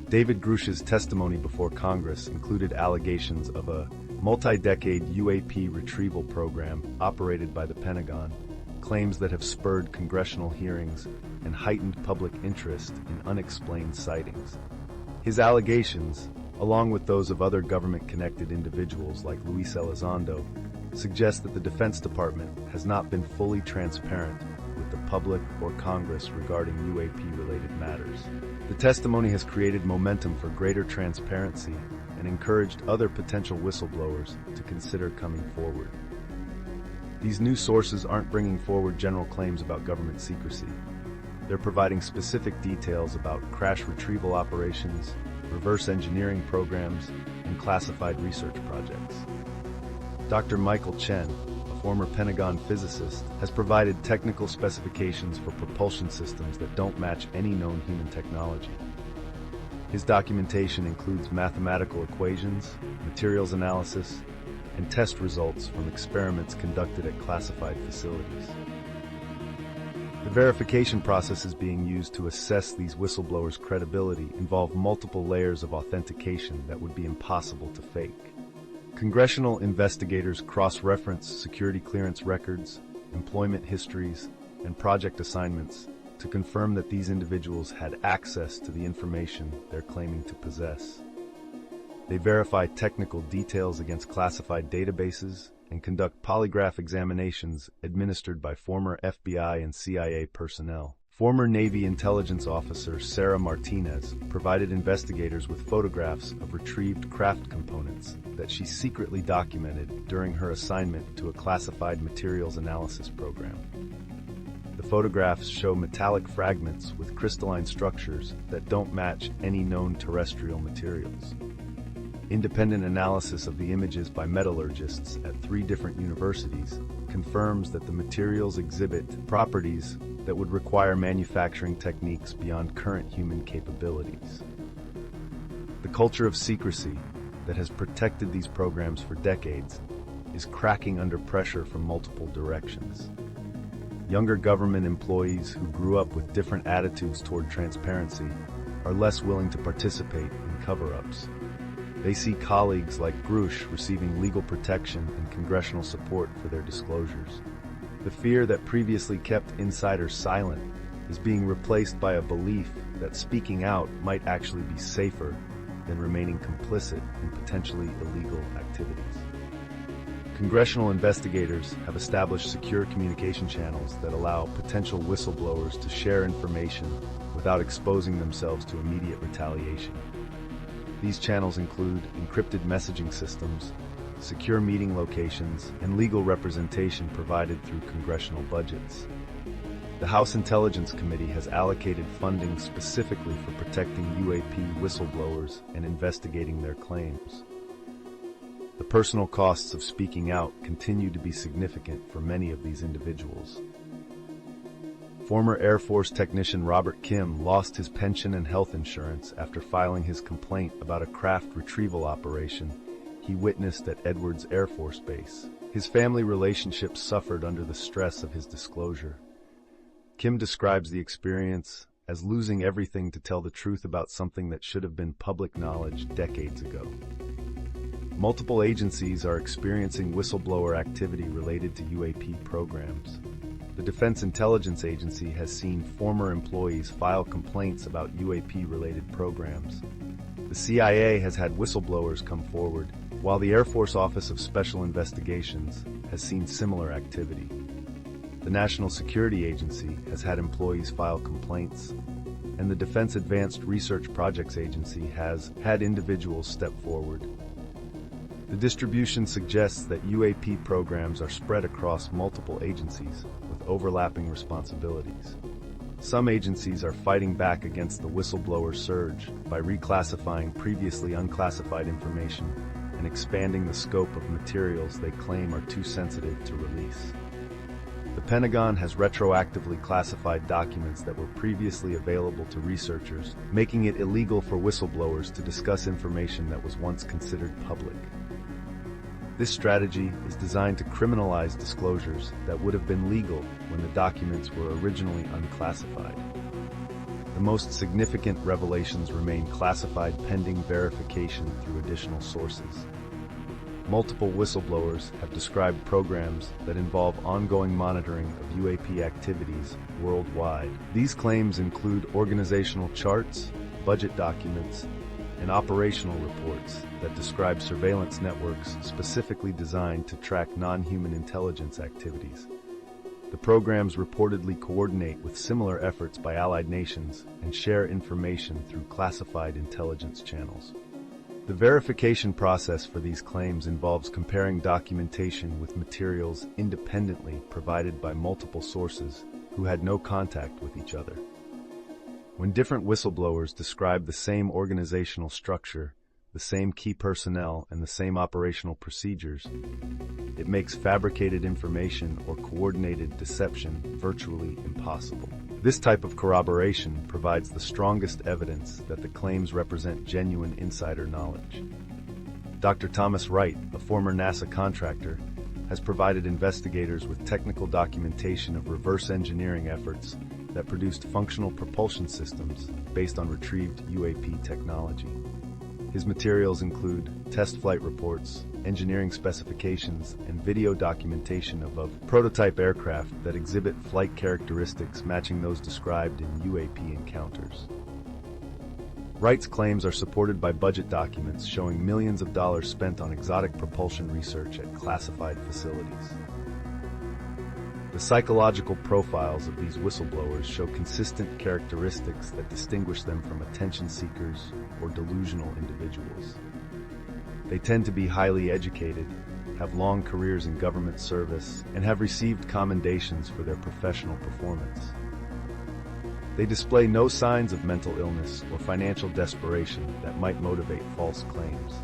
A: David Grush's testimony before Congress included allegations of a multi-decade UAP retrieval program operated by the Pentagon, claims that have spurred congressional hearings and heightened public interest in unexplained sightings. His allegations, along with those of other government-connected individuals like Luis Elizondo, suggest that the Defense Department has not been fully transparent with the public or Congress regarding UAP-related matters. The testimony has created momentum for greater transparency and encouraged other potential whistleblowers to consider coming forward. These new sources aren't bringing forward general claims about government secrecy. They're providing specific details about crash retrieval operations, reverse engineering programs, and classified research projects. Dr. Michael Chen, a former Pentagon physicist, has provided technical specifications for propulsion systems that don't match any known human technology. His documentation includes mathematical equations, materials analysis, and test results from experiments conducted at classified facilities. The verification processes being used to assess these whistleblowers' credibility involve multiple layers of authentication that would be impossible to fake. Congressional investigators cross-reference security clearance records, employment histories, and project assignments to confirm that these individuals had access to the information they're claiming to possess. They verify technical details against classified databases and conduct polygraph examinations administered by former FBI and CIA personnel. Former Navy intelligence officer Sarah Martinez provided investigators with photographs of retrieved craft components that she secretly documented during her assignment to a classified materials analysis program. The photographs show metallic fragments with crystalline structures that don't match any known terrestrial materials. Independent analysis of the images by metallurgists at 3 different universities confirms that the materials exhibit properties that would require manufacturing techniques beyond current human capabilities. The culture of secrecy that has protected these programs for decades is cracking under pressure from multiple directions. Younger government employees who grew up with different attitudes toward transparency are less willing to participate in cover-ups. They see colleagues like Grush receiving legal protection and congressional support for their disclosures. The fear that previously kept insiders silent is being replaced by a belief that speaking out might actually be safer than remaining complicit in potentially illegal activities. Congressional investigators have established secure communication channels that allow potential whistleblowers to share information without exposing themselves to immediate retaliation. These channels include encrypted messaging systems, secure meeting locations, and legal representation provided through congressional budgets. The House Intelligence Committee has allocated funding specifically for protecting UAP whistleblowers and investigating their claims. The personal costs of speaking out continue to be significant for many of these individuals. Former Air Force technician Robert Kim lost his pension and health insurance after filing his complaint about a craft retrieval operation he witnessed at Edwards Air Force Base. His family relationships suffered under the stress of his disclosure. Kim describes the experience as losing everything to tell the truth about something that should have been public knowledge decades ago. Multiple agencies are experiencing whistleblower activity related to UAP programs. The Defense Intelligence Agency has seen former employees file complaints about UAP-related programs. The CIA has had whistleblowers come forward, while the Air Force Office of Special Investigations has seen similar activity. The National Security Agency has had employees file complaints, and the Defense Advanced Research Projects Agency has had individuals step forward. The distribution suggests that UAP programs are spread across multiple agencies with overlapping responsibilities. Some agencies are fighting back against the whistleblower surge by reclassifying previously unclassified information and expanding the scope of materials they claim are too sensitive to release. The Pentagon has retroactively classified documents that were previously available to researchers, making it illegal for whistleblowers to discuss information that was once considered public. This strategy is designed to criminalize disclosures that would have been legal when the documents were originally unclassified. The most significant revelations remain classified pending verification through additional sources. Multiple whistleblowers have described programs that involve ongoing monitoring of UAP activities worldwide. These claims include organizational charts, budget documents, and operational reports that describe surveillance networks specifically designed to track non-human intelligence activities. The programs reportedly coordinate with similar efforts by allied nations and share information through classified intelligence channels. The verification process for these claims involves comparing documentation with materials independently provided by multiple sources who had no contact with each other. When different whistleblowers describe the same organizational structure, the same key personnel, and the same operational procedures, it makes fabricated information or coordinated deception virtually impossible. This type of corroboration provides the strongest evidence that the claims represent genuine insider knowledge. Dr. Thomas Wright, a former NASA contractor, has provided investigators with technical documentation of reverse engineering efforts that produced functional propulsion systems based on retrieved UAP technology. His materials include test flight reports, engineering specifications, and video documentation of prototype aircraft that exhibit flight characteristics matching those described in UAP encounters. Wright's claims are supported by budget documents showing millions of dollars spent on exotic propulsion research at classified facilities. The psychological profiles of these whistleblowers show consistent characteristics that distinguish them from attention seekers or delusional individuals. They tend to be highly educated, have long careers in government service, and have received commendations for their professional performance. They display no signs of mental illness or financial desperation that might motivate false claims.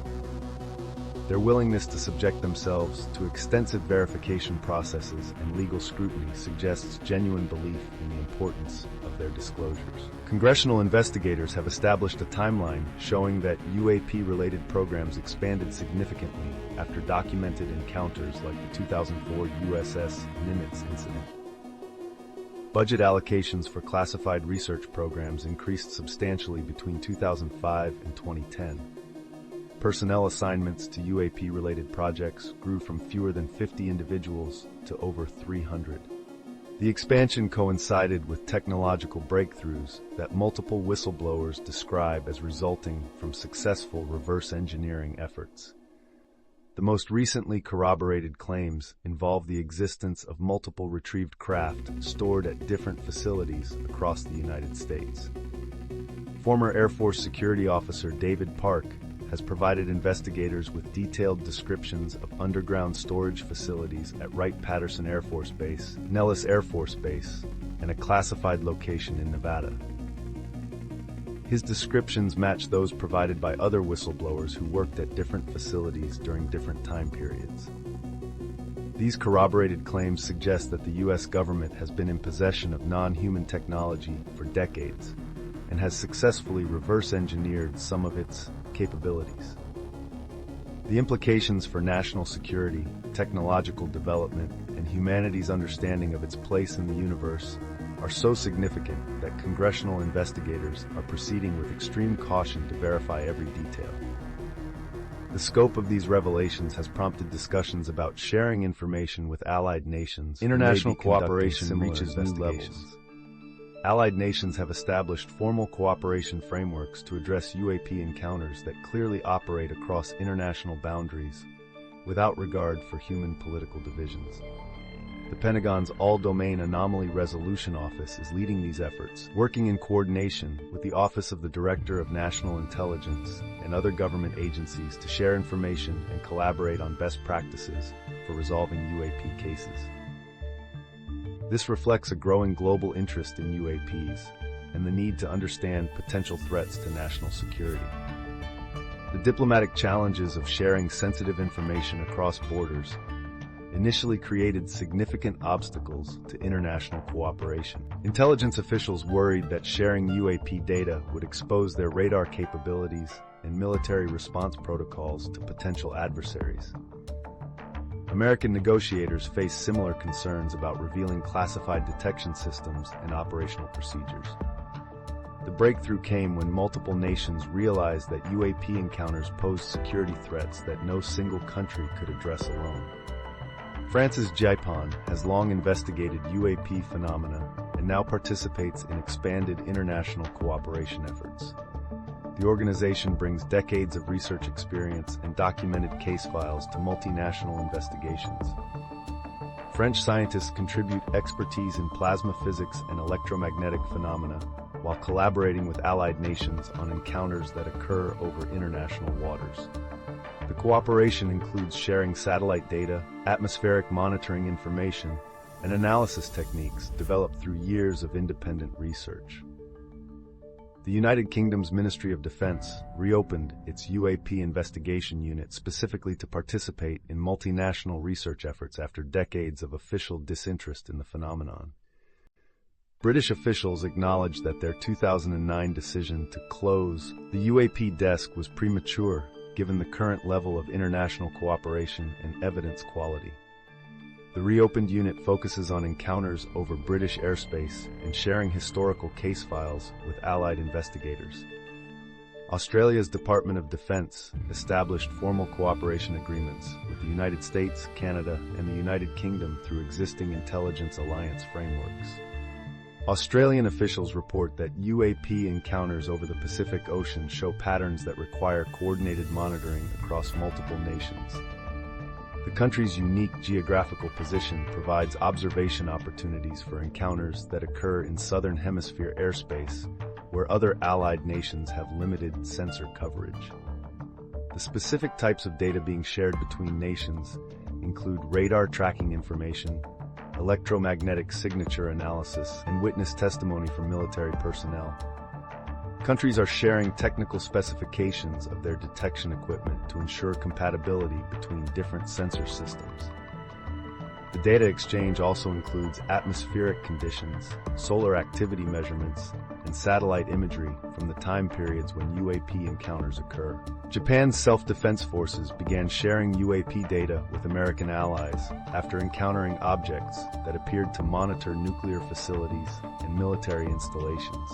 A: Their willingness to subject themselves to extensive verification processes and legal scrutiny suggests genuine belief in the importance of their disclosures. Congressional investigators have established a timeline showing that UAP-related programs expanded significantly after documented encounters like the 2004 USS Nimitz incident. Budget allocations for classified research programs increased substantially between 2005 and 2010. Personnel assignments to UAP-related projects grew from fewer than 50 individuals to over 300. The expansion coincided with technological breakthroughs that multiple whistleblowers describe as resulting from successful reverse engineering efforts. The most recently corroborated claims involve the existence of multiple retrieved craft stored at different facilities across the United States. Former Air Force security officer David Park has provided investigators with detailed descriptions of underground storage facilities at Wright-Patterson Air Force Base, Nellis Air Force Base, and a classified location in Nevada. His descriptions match those provided by other whistleblowers who worked at different facilities during different time periods. These corroborated claims suggest that the U.S. government has been in possession of non-human technology for decades and has successfully reverse-engineered some of its capabilities. The implications for national security, technological development, and humanity's understanding of its place in the universe are so significant that congressional investigators are proceeding with extreme caution to verify every detail. The scope of these revelations has prompted discussions about sharing information with allied nations. International cooperation reaches new levels. Allied nations have established formal cooperation frameworks to address UAP encounters that clearly operate across international boundaries without regard for human political divisions. The Pentagon's All-Domain Anomaly Resolution Office is leading these efforts, working in coordination with the Office of the Director of National Intelligence and other government agencies to share information and collaborate on best practices for resolving UAP cases. This reflects a growing global interest in UAPs and the need to understand potential threats to national security. The diplomatic challenges of sharing sensitive information across borders initially created significant obstacles to international cooperation. Intelligence officials worried that sharing UAP data would expose their radar capabilities and military response protocols to potential adversaries. American negotiators face similar concerns about revealing classified detection systems and operational procedures. The breakthrough came when multiple nations realized that UAP encounters posed security threats that no single country could address alone. France's JIPON has long investigated UAP phenomena and now participates in expanded international cooperation efforts. The organization brings decades of research experience and documented case files to multinational investigations. French scientists contribute expertise in plasma physics and electromagnetic phenomena while collaborating with allied nations on encounters that occur over international waters. The cooperation includes sharing satellite data, atmospheric monitoring information, and analysis techniques developed through years of independent research. The United Kingdom's Ministry of Defense reopened its UAP investigation unit specifically to participate in multinational research efforts after decades of official disinterest in the phenomenon. British officials acknowledged that their 2009 decision to close the UAP desk was premature given the current level of international cooperation and evidence quality. The reopened unit focuses on encounters over British airspace and sharing historical case files with allied investigators. Australia's Department of Defense established formal cooperation agreements with the United States, Canada, and the United Kingdom through existing intelligence alliance frameworks. Australian officials report that UAP encounters over the Pacific Ocean show patterns that require coordinated monitoring across multiple nations. The country's unique geographical position provides observation opportunities for encounters that occur in southern hemisphere airspace, where other allied nations have limited sensor coverage. The specific types of data being shared between nations include radar tracking information, electromagnetic signature analysis, and witness testimony from military personnel. Countries are sharing technical specifications of their detection equipment to ensure compatibility between different sensor systems. The data exchange also includes atmospheric conditions, solar activity measurements, and satellite imagery from the time periods when UAP encounters occur. Japan's self-defense forces began sharing UAP data with American allies after encountering objects that appeared to monitor nuclear facilities and military installations.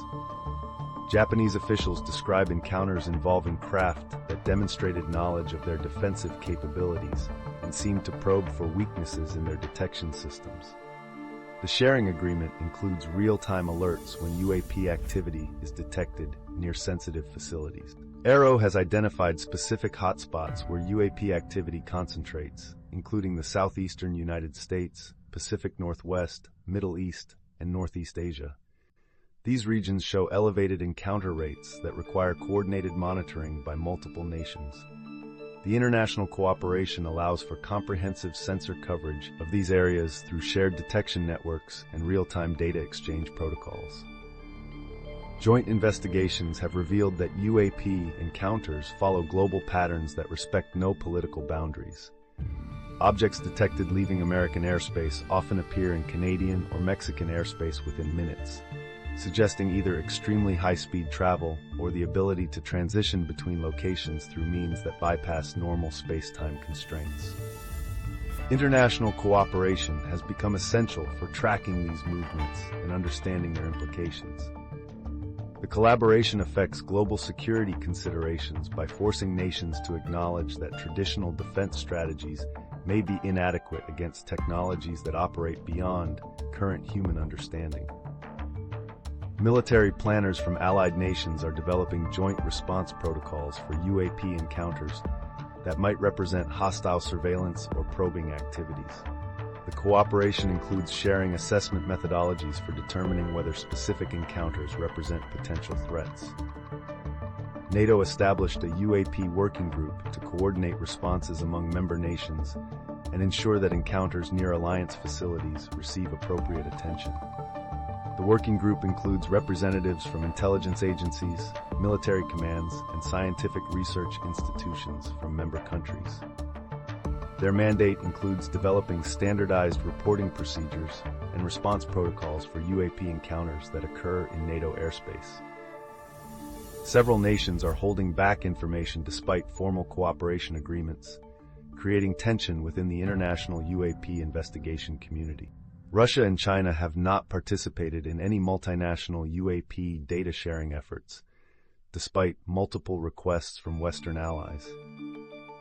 A: Japanese officials describe encounters involving craft that demonstrated knowledge of their defensive capabilities and seemed to probe for weaknesses in their detection systems. The sharing agreement includes real-time alerts when UAP activity is detected near sensitive facilities. AARO has identified specific hotspots where UAP activity concentrates, including the southeastern United States, Pacific Northwest, Middle East, and Northeast Asia. These regions show elevated encounter rates that require coordinated monitoring by multiple nations. The international cooperation allows for comprehensive sensor coverage of these areas through shared detection networks and real-time data exchange protocols. Joint investigations have revealed that UAP encounters follow global patterns that respect no political boundaries. Objects detected leaving American airspace often appear in Canadian or Mexican airspace within minutes, suggesting either extremely high-speed travel or the ability to transition between locations through means that bypass normal space-time constraints. International cooperation has become essential for tracking these movements and understanding their implications. The collaboration affects global security considerations by forcing nations to acknowledge that traditional defense strategies may be inadequate against technologies that operate beyond current human understanding. Military planners from allied nations are developing joint response protocols for UAP encounters that might represent hostile surveillance or probing activities. The cooperation includes sharing assessment methodologies for determining whether specific encounters represent potential threats. NATO established a UAP working group to coordinate responses among member nations and ensure that encounters near alliance facilities receive appropriate attention. The working group includes representatives from intelligence agencies, military commands, and scientific research institutions from member countries. Their mandate includes developing standardized reporting procedures and response protocols for UAP encounters that occur in NATO airspace. Several nations are holding back information despite formal cooperation agreements, creating tension within the international UAP investigation community. Russia and China have not participated in any multinational UAP data sharing efforts, despite multiple requests from Western allies.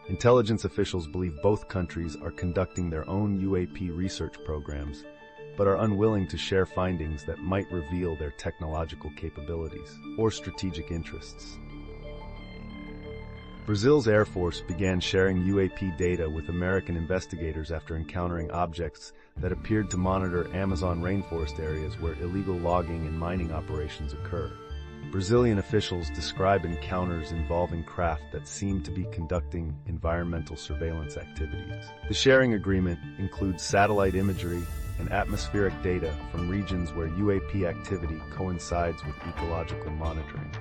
A: Intelligence officials believe both countries are conducting their own UAP research programs, but are unwilling to share findings that might reveal their technological capabilities or strategic interests. Brazil's Air Force began sharing UAP data with American investigators after encountering objects that appeared to monitor Amazon rainforest areas where illegal logging and mining operations occur. Brazilian officials describe encounters involving craft that seem to be conducting environmental surveillance activities. The sharing agreement includes satellite imagery and atmospheric data from regions where UAP activity coincides with ecological monitoring.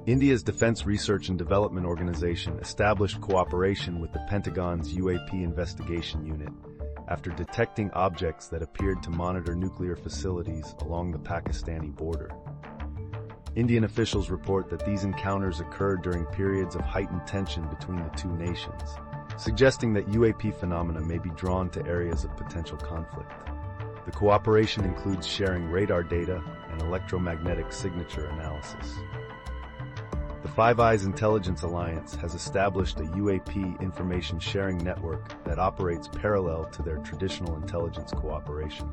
A: India's Defense Research and Development Organization established cooperation with the Pentagon's UAP investigation unit after detecting objects that appeared to monitor nuclear facilities along the Pakistani border. Indian officials report that these encounters occurred during periods of heightened tension between the two nations, suggesting that UAP phenomena may be drawn to areas of potential conflict. The cooperation includes sharing radar data and electromagnetic signature analysis. The Five Eyes Intelligence Alliance has established a UAP information sharing network that operates parallel to their traditional intelligence cooperation.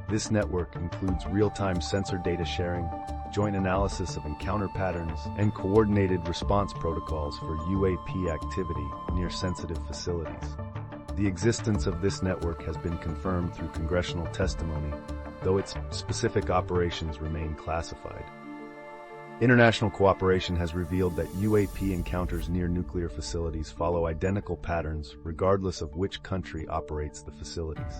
A: This network includes real-time sensor data sharing, joint analysis of encounter patterns, and coordinated response protocols for UAP activity near sensitive facilities. The existence of this network has been confirmed through congressional testimony, though its specific operations remain classified. International cooperation has revealed that UAP encounters near nuclear facilities follow identical patterns regardless of which country operates the facilities.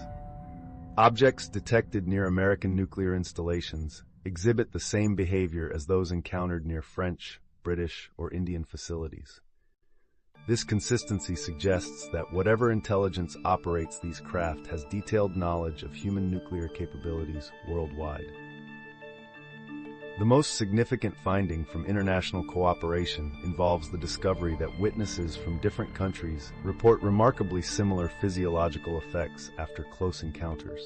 A: Objects detected near American nuclear installations exhibit the same behavior as those encountered near French, British, or Indian facilities. This consistency suggests that whatever intelligence operates these craft has detailed knowledge of human nuclear capabilities worldwide. The most significant finding from international cooperation involves the discovery that witnesses from different countries report remarkably similar physiological effects after close encounters.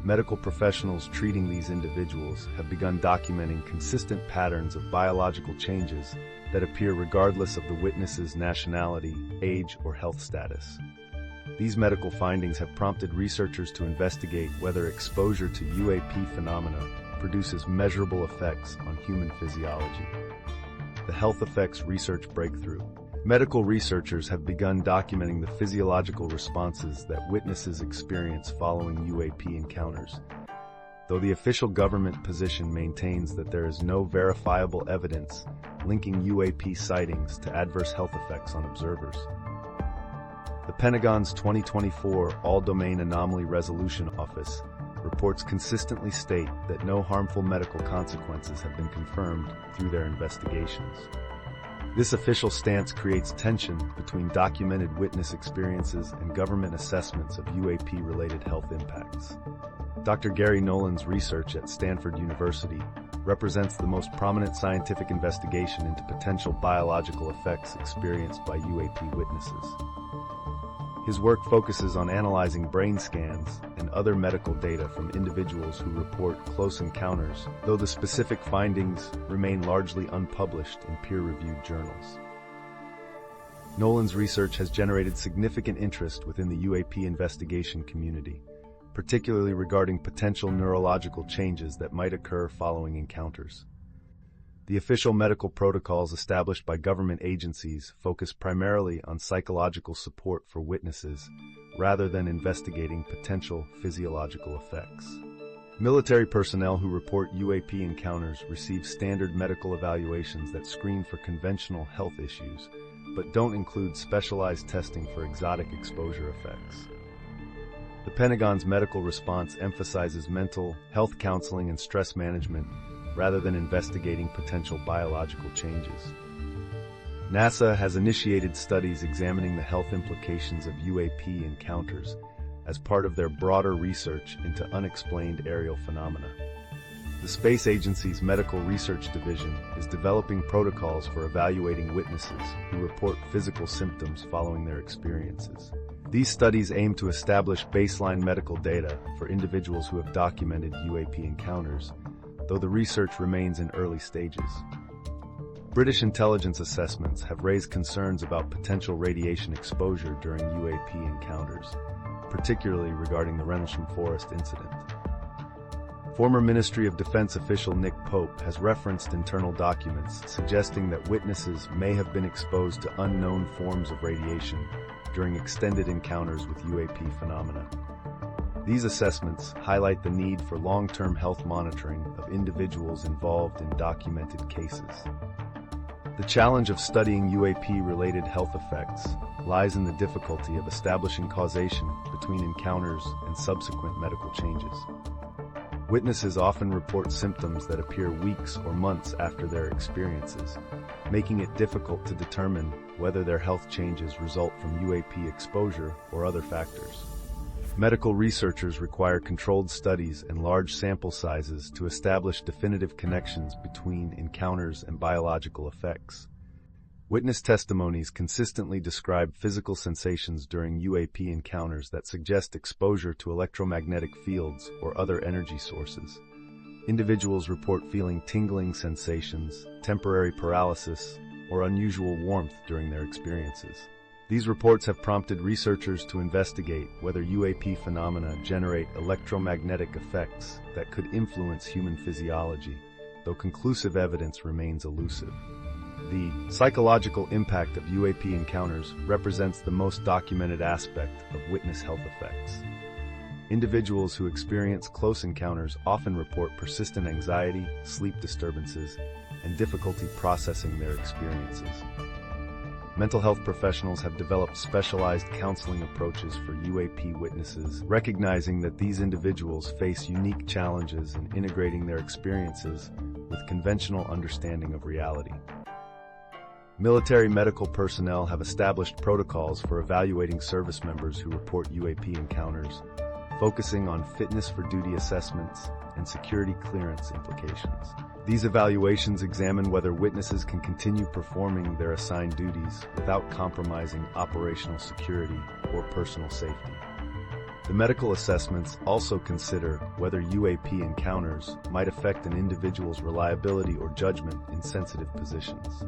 A: Medical professionals treating these individuals have begun documenting consistent patterns of biological changes that appear regardless of the witness's nationality, age, or health status. These medical findings have prompted researchers to investigate whether exposure to UAP phenomena produces measurable effects on human physiology. The health effects research breakthrough. Medical researchers have begun documenting the physiological responses that witnesses experience following UAP encounters. Though the official government position maintains that there is no verifiable evidence linking UAP sightings to adverse health effects on observers. The Pentagon's 2024 All-Domain Anomaly Resolution Office reports consistently state that no harmful medical consequences have been confirmed through their investigations. This official stance creates tension between documented witness experiences and government assessments of UAP-related health impacts. Dr. Gary Nolan's research at Stanford University represents the most prominent scientific investigation into potential biological effects experienced by UAP witnesses. His work focuses on analyzing brain scans and other medical data from individuals who report close encounters, though the specific findings remain largely unpublished in peer-reviewed journals. Nolan's research has generated significant interest within the UAP investigation community, particularly regarding potential neurological changes that might occur following encounters. The official medical protocols established by government agencies focus primarily on psychological support for witnesses rather than investigating potential physiological effects. Military personnel who report UAP encounters receive standard medical evaluations that screen for conventional health issues, but don't include specialized testing for exotic exposure effects. The Pentagon's medical response emphasizes mental health counseling and stress management rather than investigating potential biological changes. NASA has initiated studies examining the health implications of UAP encounters as part of their broader research into unexplained aerial phenomena. The space agency's Medical Research Division is developing protocols for evaluating witnesses who report physical symptoms following their experiences. These studies aim to establish baseline medical data for individuals who have documented UAP encounters, though the research remains in early stages. British intelligence assessments have raised concerns about potential radiation exposure during UAP encounters, particularly regarding the Rendlesham Forest incident. Former Ministry of Defense official Nick Pope has referenced internal documents suggesting that witnesses may have been exposed to unknown forms of radiation during extended encounters with UAP phenomena. These assessments highlight the need for long-term health monitoring of individuals involved in documented cases. The challenge of studying UAP-related health effects lies in the difficulty of establishing causation between encounters and subsequent medical changes. Witnesses often report symptoms that appear weeks or months after their experiences, making it difficult to determine whether their health changes result from UAP exposure or other factors. Medical researchers require controlled studies and large sample sizes to establish definitive connections between encounters and biological effects. Witness testimonies consistently describe physical sensations during UAP encounters that suggest exposure to electromagnetic fields or other energy sources. Individuals report feeling tingling sensations, temporary paralysis, or unusual warmth during their experiences. These reports have prompted researchers to investigate whether UAP phenomena generate electromagnetic effects that could influence human physiology, though conclusive evidence remains elusive. The psychological impact of UAP encounters represents the most documented aspect of witness health effects. Individuals who experience close encounters often report persistent anxiety, sleep disturbances, and difficulty processing their experiences. Mental health professionals have developed specialized counseling approaches for UAP witnesses, recognizing that these individuals face unique challenges in integrating their experiences with conventional understanding of reality. Military medical personnel have established protocols for evaluating service members who report UAP encounters, focusing on fitness for duty assessments and security clearance implications. These evaluations examine whether witnesses can continue performing their assigned duties without compromising operational security or personal safety. The medical assessments also consider whether UAP encounters might affect an individual's reliability or judgment in sensitive positions.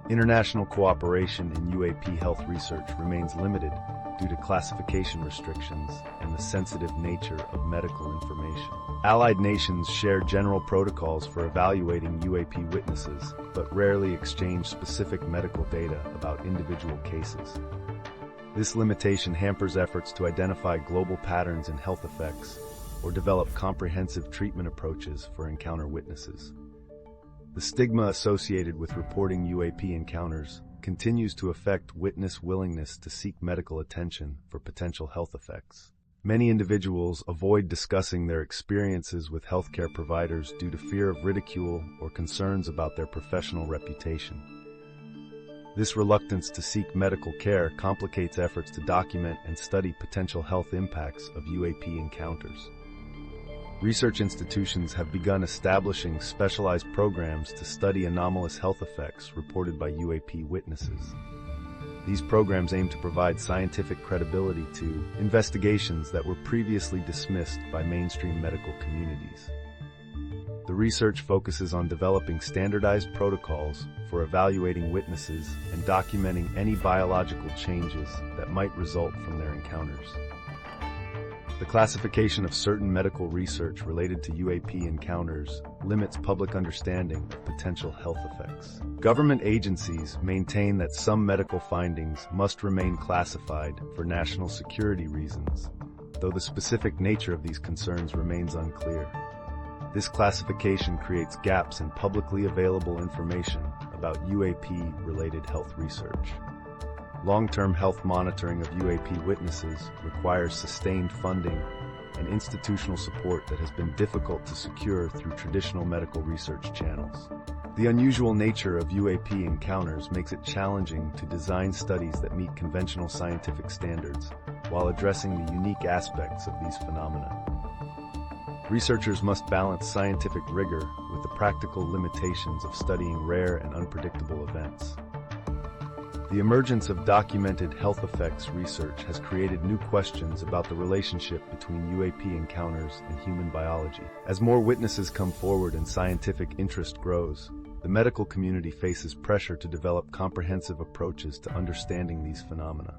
A: International cooperation in UAP health research remains limited due to classification restrictions and the sensitive nature of medical information. Allied nations share general protocols for evaluating UAP witnesses, but rarely exchange specific medical data about individual cases. This limitation hampers efforts to identify global patterns in health effects or develop comprehensive treatment approaches for encounter witnesses. The stigma associated with reporting UAP encounters continues to affect witness willingness to seek medical attention for potential health effects. Many individuals avoid discussing their experiences with healthcare providers due to fear of ridicule or concerns about their professional reputation. This reluctance to seek medical care complicates efforts to document and study potential health impacts of UAP encounters. Research institutions have begun establishing specialized programs to study anomalous health effects reported by UAP witnesses. These programs aim to provide scientific credibility to investigations that were previously dismissed by mainstream medical communities. The research focuses on developing standardized protocols for evaluating witnesses and documenting any biological changes that might result from their encounters. The classification of certain medical research related to UAP encounters limits public understanding of potential health effects. Government agencies maintain that some medical findings must remain classified for national security reasons, though the specific nature of these concerns remains unclear. This classification creates gaps in publicly available information about UAP-related health research. Long-term health monitoring of UAP witnesses requires sustained funding and institutional support that has been difficult to secure through traditional medical research channels. The unusual nature of UAP encounters makes it challenging to design studies that meet conventional scientific standards while addressing the unique aspects of these phenomena. Researchers must balance scientific rigor with the practical limitations of studying rare and unpredictable events. The emergence of documented health effects research has created new questions about the relationship between UAP encounters and human biology. As more witnesses come forward and scientific interest grows, the medical community faces pressure to develop comprehensive approaches to understanding these phenomena.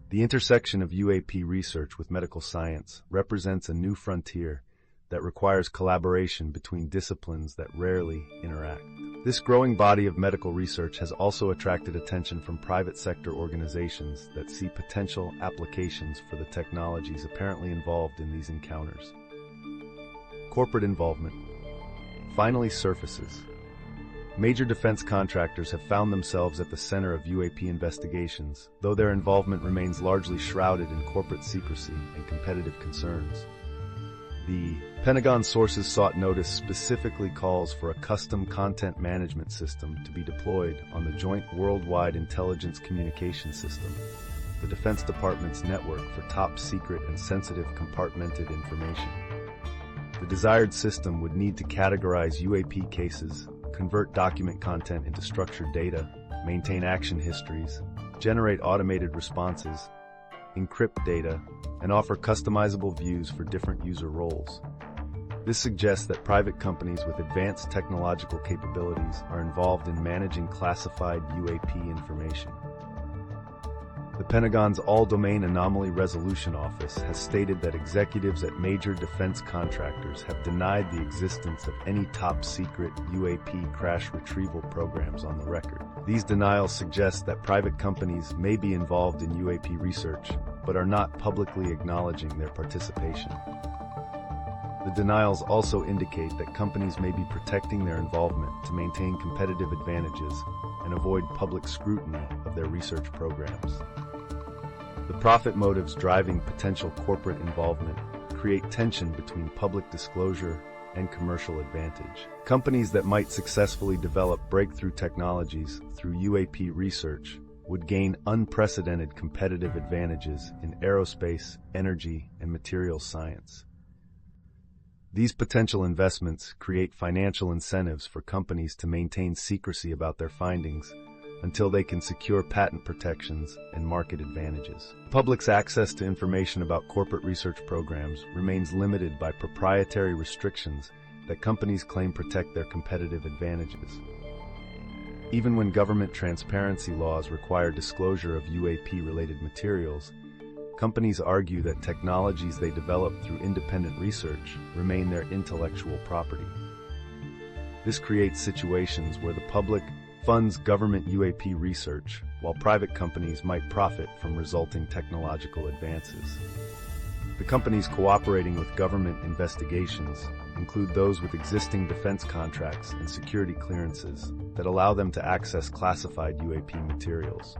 A: The intersection of UAP research with medical science represents a new frontier that requires collaboration between disciplines that rarely interact. This growing body of medical research has also attracted attention from private sector organizations that see potential applications for the technologies apparently involved in these encounters. Corporate involvement finally surfaces. Major defense contractors have found themselves at the center of UAP investigations, though their involvement remains largely shrouded in corporate secrecy and competitive concerns. The Pentagon sources sought notice specifically calls for a custom content management system to be deployed on the Joint Worldwide Intelligence Communication System, the Defense Department's network for top-secret and sensitive compartmented information. The desired system would need to categorize UAP cases, convert document content into structured data, maintain action histories, generate automated responses, encrypt data, and offer customizable views for different user roles. This suggests that private companies with advanced technological capabilities are involved in managing classified UAP information. The Pentagon's All-Domain Anomaly Resolution Office has stated that executives at major defense contractors have denied the existence of any top-secret UAP crash retrieval programs on the record. These denials suggest that private companies may be involved in UAP research, but are not publicly acknowledging their participation. The denials also indicate that companies may be protecting their involvement to maintain competitive advantages and avoid public scrutiny of their research programs. The profit motives driving potential corporate involvement create tension between public disclosure and commercial advantage. Companies that might successfully develop breakthrough technologies through UAP research would gain unprecedented competitive advantages in aerospace, energy, and materials science. These potential investments create financial incentives for companies to maintain secrecy about their findings until they can secure patent protections and market advantages. The public's access to information about corporate research programs remains limited by proprietary restrictions that companies claim protect their competitive advantages. Even when government transparency laws require disclosure of UAP-related materials, companies argue that technologies they develop through independent research remain their intellectual property. This creates situations where the public funds government UAP research, while private companies might profit from resulting technological advances. The companies cooperating with government investigations, include those with existing defense contracts and security clearances that allow them to access classified UAP materials.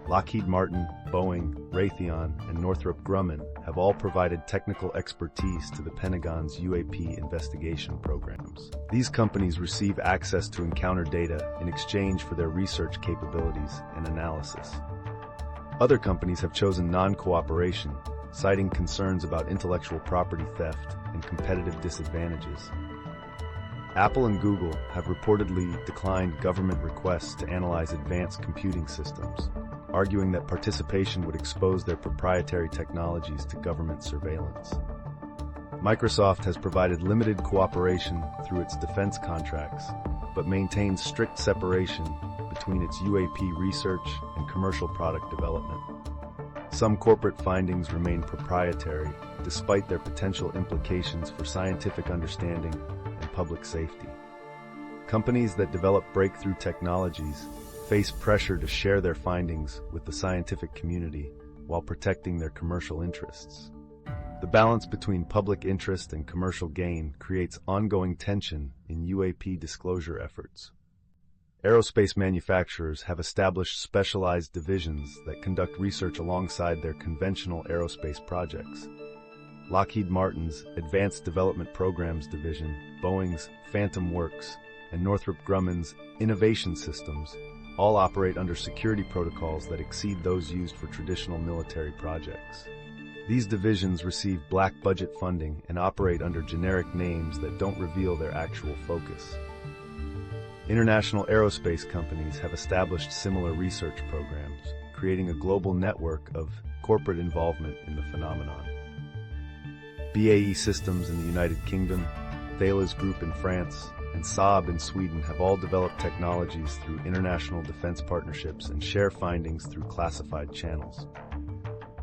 A: Lockheed Martin, Boeing, Raytheon, and Northrop Grumman have all provided technical expertise to the Pentagon's UAP investigation programs. These companies receive access to encounter data in exchange for their research capabilities and analysis. Other companies have chosen non-cooperation, citing concerns about intellectual property theft and competitive disadvantages. Apple and Google have reportedly declined government requests to analyze advanced computing systems, arguing that participation would expose their proprietary technologies to government surveillance. Microsoft has provided limited cooperation through its defense contracts, but maintains strict separation between its UAP research and commercial product development. Some corporate findings remain proprietary, despite their potential implications for scientific understanding and public safety. Companies that develop breakthrough technologies face pressure to share their findings with the scientific community while protecting their commercial interests. The balance between public interest and commercial gain creates ongoing tension in UAP disclosure efforts. Aerospace manufacturers have established specialized divisions that conduct research alongside their conventional aerospace projects. Lockheed Martin's Advanced Development Programs Division, Boeing's Phantom Works, and Northrop Grumman's Innovation Systems all operate under security protocols that exceed those used for traditional military projects. These divisions receive black budget funding and operate under generic names that don't reveal their actual focus. International aerospace companies have established similar research programs, creating a global network of corporate involvement in the phenomenon. BAE Systems in the United Kingdom, Thales Group in France, and Saab in Sweden have all developed technologies through international defense partnerships and share findings through classified channels.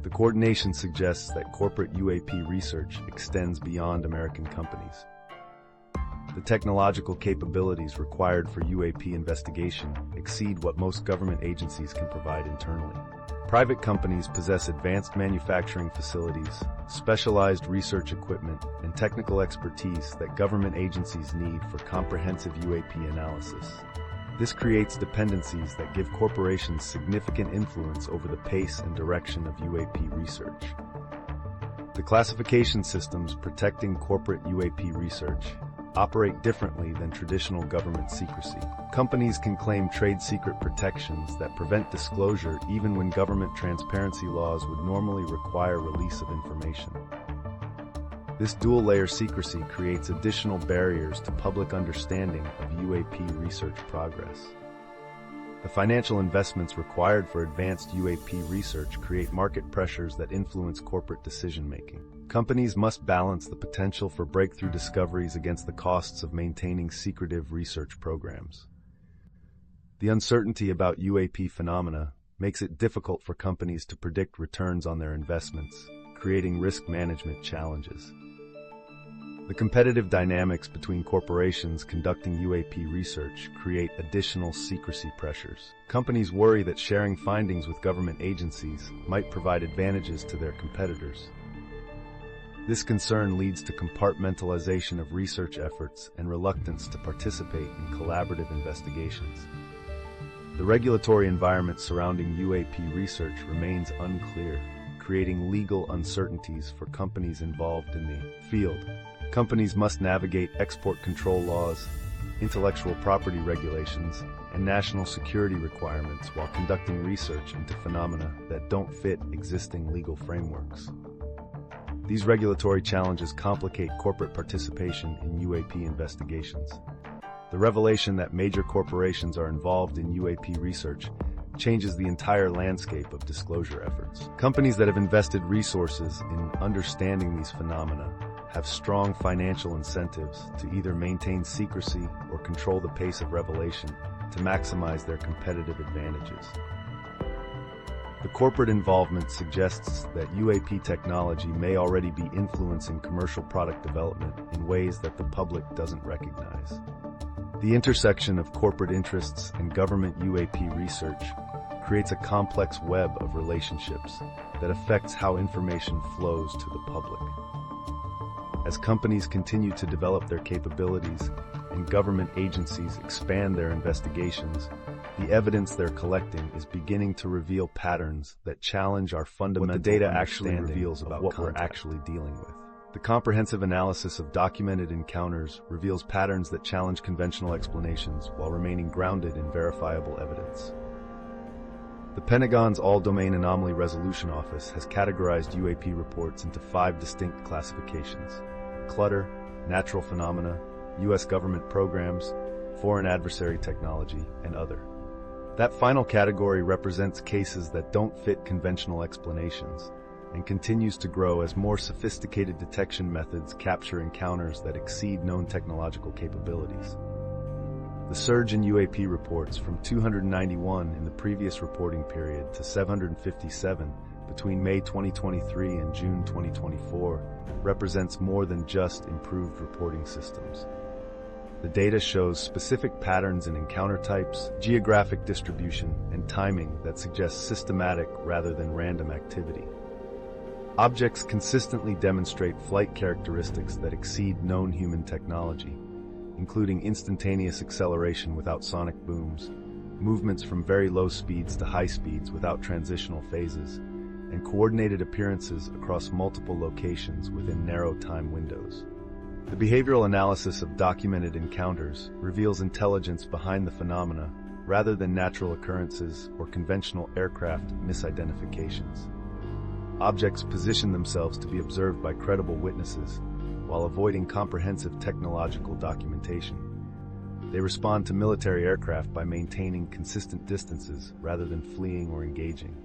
A: The coordination suggests that corporate UAP research extends beyond American companies. The technological capabilities required for UAP investigation exceed what most government agencies can provide internally. Private companies possess advanced manufacturing facilities, specialized research equipment, and technical expertise that government agencies need for comprehensive UAP analysis. This creates dependencies that give corporations significant influence over the pace and direction of UAP research. The classification systems protecting corporate UAP research operate differently than traditional government secrecy. Companies can claim trade secret protections that prevent disclosure even when government transparency laws would normally require release of information. This dual-layer secrecy creates additional barriers to public understanding of UAP research progress. The financial investments required for advanced UAP research create market pressures that influence corporate decision-making. Companies must balance the potential for breakthrough discoveries against the costs of maintaining secretive research programs. The uncertainty about UAP phenomena makes it difficult for companies to predict returns on their investments, creating risk management challenges. The competitive dynamics between corporations conducting UAP research create additional secrecy pressures. Companies worry that sharing findings with government agencies might provide advantages to their competitors. This concern leads to compartmentalization of research efforts and reluctance to participate in collaborative investigations. The regulatory environment surrounding UAP research remains unclear, creating legal uncertainties for companies involved in the field. Companies must navigate export control laws, intellectual property regulations, and national security requirements while conducting research into phenomena that don't fit existing legal frameworks. These regulatory challenges complicate corporate participation in UAP investigations. The revelation that major corporations are involved in UAP research changes the entire landscape of disclosure efforts. Companies that have invested resources in understanding these phenomena have strong financial incentives to either maintain secrecy or control the pace of revelation to maximize their competitive advantages. The corporate involvement suggests that UAP technology may already be influencing commercial product development in ways that the public doesn't recognize. The intersection of corporate interests and government UAP research creates a complex web of relationships that affects how information flows to the public. As companies continue to develop their capabilities and government agencies expand their investigations, the evidence they're collecting is beginning to reveal patterns that challenge our fundamental understanding
B: data actually reveals
A: of
B: about
A: what we're
B: context.
A: actually dealing with. The comprehensive analysis of documented encounters reveals patterns that challenge conventional explanations while remaining grounded in verifiable evidence. The Pentagon's All-Domain Anomaly Resolution Office has categorized UAP reports into 5 distinct classifications: clutter, natural phenomena, U.S. government programs, foreign adversary technology, and other. That final category represents cases that don't fit conventional explanations and continues to grow as more sophisticated detection methods capture encounters that exceed known technological capabilities. The surge in UAP reports from 291 in the previous reporting period to 757 between May 2023 and June 2024 represents more than just improved reporting systems. The data shows specific patterns in encounter types, geographic distribution, and timing that suggests systematic rather than random activity. Objects consistently demonstrate flight characteristics that exceed known human technology, including instantaneous acceleration without sonic booms, movements from very low speeds to high speeds without transitional phases, and coordinated appearances across multiple locations within narrow time windows. The behavioral analysis of documented encounters reveals intelligence behind the phenomena rather than natural occurrences or conventional aircraft misidentifications. Objects position themselves to be observed by credible witnesses while avoiding comprehensive technological documentation. They respond to military aircraft by maintaining consistent distances rather than fleeing or engaging.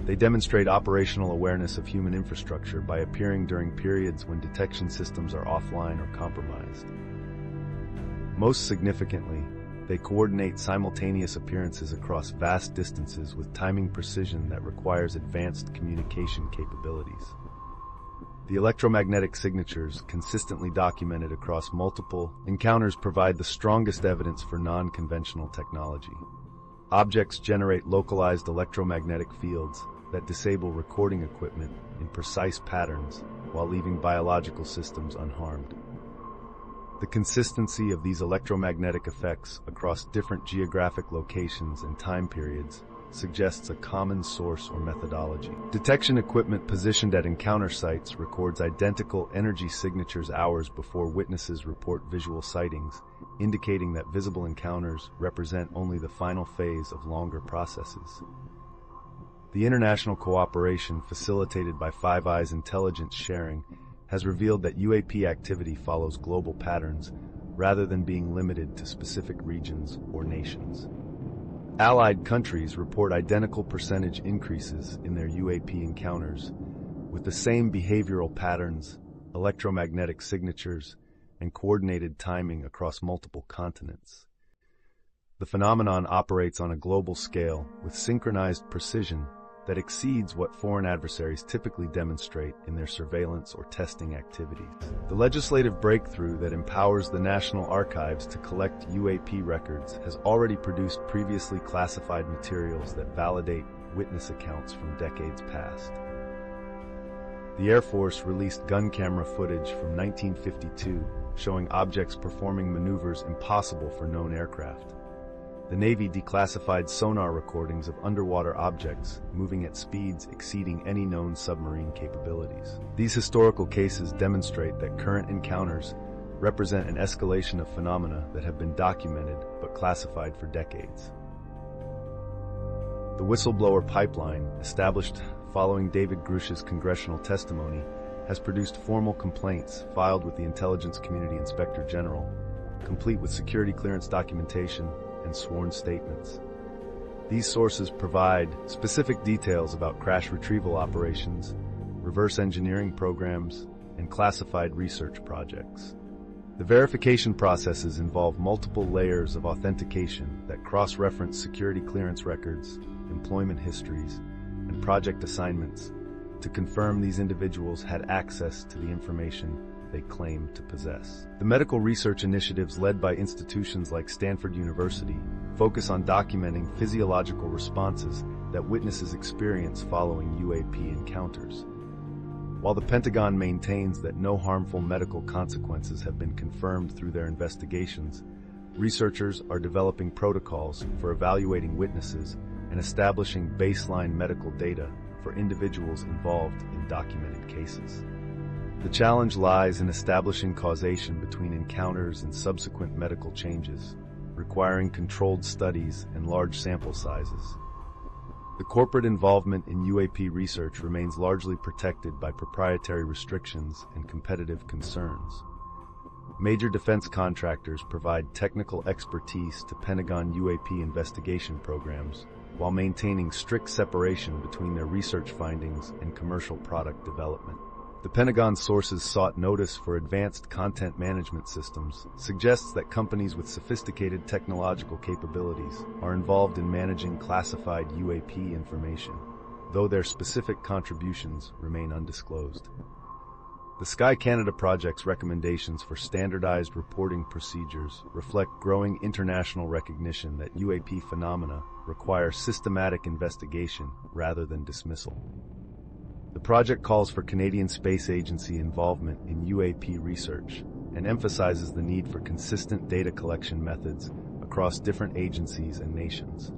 A: They demonstrate operational awareness of human infrastructure by appearing during periods when detection systems are offline or compromised. Most significantly, they coordinate simultaneous appearances across vast distances with timing precision that requires advanced communication capabilities. The electromagnetic signatures consistently documented across multiple encounters provide the strongest evidence for non-conventional technology. Objects generate localized electromagnetic fields that disable recording equipment in precise patterns while leaving biological systems unharmed. The consistency of these electromagnetic effects across different geographic locations and time periods suggests a common source or methodology. Detection equipment positioned at encounter sites records identical energy signatures hours before witnesses report visual sightings, indicating that visible encounters represent only the final phase of longer processes. The international cooperation facilitated by Five Eyes intelligence sharing has revealed that UAP activity follows global patterns rather than being limited to specific regions or nations. Allied countries report identical percentage increases in their UAP encounters, with the same behavioral patterns, electromagnetic signatures, and coordinated timing across multiple continents. The phenomenon operates on a global scale with synchronized precision that exceeds what foreign adversaries typically demonstrate in their surveillance or testing activities. The legislative breakthrough that empowers the National Archives to collect UAP records has already produced previously classified materials that validate witness accounts from decades past. The Air Force released gun camera footage from 1952 showing objects performing maneuvers impossible for known aircraft. The Navy declassified sonar recordings of underwater objects moving at speeds exceeding any known submarine capabilities. These historical cases demonstrate that current encounters represent an escalation of phenomena that have been documented but classified for decades. The whistleblower pipeline, established following David Grush's congressional testimony, has produced formal complaints filed with the Intelligence Community Inspector General, complete with security clearance documentation and sworn statements. These sources provide specific details about crash retrieval operations, reverse engineering programs, and classified research projects. The verification processes involve multiple layers of authentication that cross-reference security clearance records, employment histories, and project assignments to confirm these individuals had access to the information they claim to possess. The medical research initiatives led by institutions like Stanford University focus on documenting physiological responses that witnesses experience following UAP encounters. While the Pentagon maintains that no harmful medical consequences have been confirmed through their investigations, researchers are developing protocols for evaluating witnesses and establishing baseline medical data for individuals involved in documented cases. The challenge lies in establishing causation between encounters and subsequent medical changes, requiring controlled studies and large sample sizes. The corporate involvement in UAP research remains largely protected by proprietary restrictions and competitive concerns. Major defense contractors provide technical expertise to Pentagon UAP investigation programs while maintaining strict separation between their research findings and commercial product development. The Pentagon sources sought notice for advanced content management systems suggests that companies with sophisticated technological capabilities are involved in managing classified UAP information, though their specific contributions remain undisclosed. The Sky Canada project's recommendations for standardized reporting procedures reflect growing international recognition that UAP phenomena require systematic investigation rather than dismissal. The project calls for Canadian Space Agency involvement in UAP research and emphasizes the need for consistent data collection methods across different agencies and nations.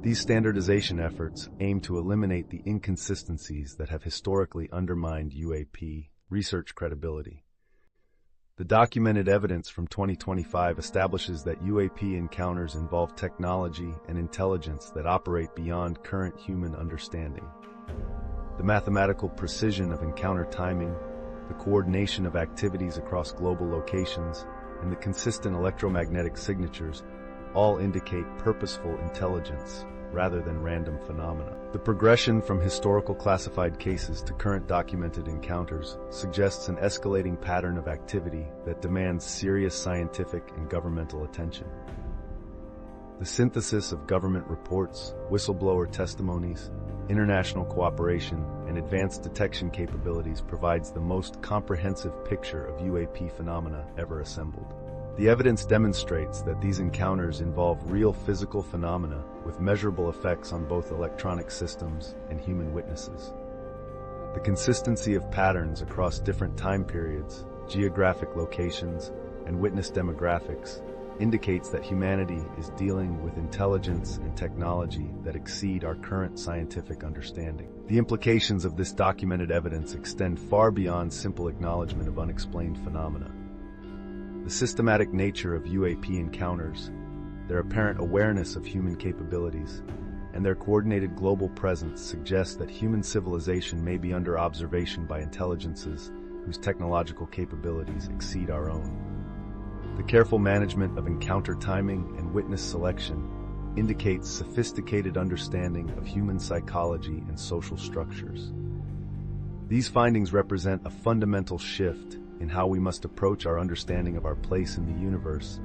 A: These standardization efforts aim to eliminate the inconsistencies that have historically undermined UAP research credibility. The documented evidence from 2025 establishes that UAP encounters involve technology and intelligence that operate beyond current human understanding. The mathematical precision of encounter timing, the coordination of activities across global locations, and the consistent electromagnetic signatures all indicate purposeful intelligence rather than random phenomena. The progression from historical classified cases to current documented encounters suggests an escalating pattern of activity that demands serious scientific and governmental attention. The synthesis of government reports, whistleblower testimonies, international cooperation, and advanced detection capabilities provides the most comprehensive picture of UAP phenomena ever assembled. The evidence demonstrates that these encounters involve real physical phenomena with measurable effects on both electronic systems and human witnesses. The consistency of patterns across different time periods, geographic locations, and witness demographics indicates that humanity is dealing with intelligence and technology that exceed our current scientific understanding. The implications of this documented evidence extend far beyond simple acknowledgement of unexplained phenomena. The systematic nature of UAP encounters, their apparent awareness of human capabilities, and their coordinated global presence suggest that human civilization may be under observation by intelligences whose technological capabilities exceed our own. The careful management of encounter timing and witness selection indicates sophisticated understanding of human psychology and social structures. These findings represent a fundamental shift in how we must approach our understanding of our place in the universe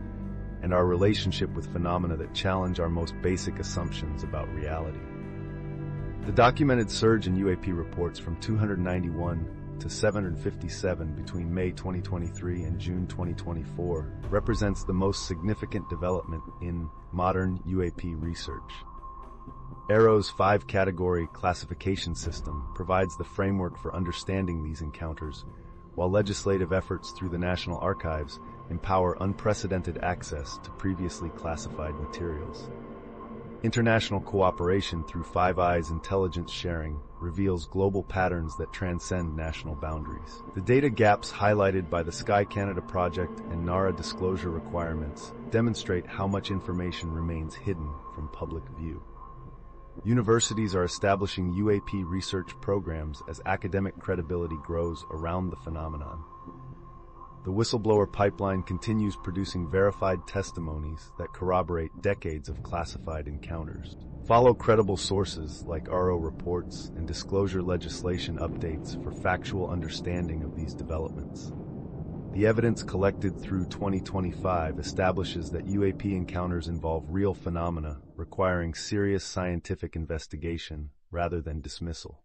A: and our relationship with phenomena that challenge our most basic assumptions about reality. The documented surge in UAP reports from 291 to 757 between May 2023 and June 2024 represents the most significant development in modern UAP research. AARO's 5-category classification system provides the framework for understanding these encounters, while legislative efforts through the National Archives empower unprecedented access to previously classified materials. International cooperation through Five Eyes intelligence sharing reveals global patterns that transcend national boundaries. The data gaps highlighted by the Sky Canada project and NARA disclosure requirements demonstrate how much information remains hidden from public view. Universities are establishing UAP research programs as academic credibility grows around the phenomenon. The whistleblower pipeline continues producing verified testimonies that corroborate decades of classified encounters. Follow credible sources like AARO reports and disclosure legislation updates for factual understanding of these developments. The evidence collected through 2025 establishes that UAP encounters involve real phenomena requiring serious scientific investigation rather than dismissal.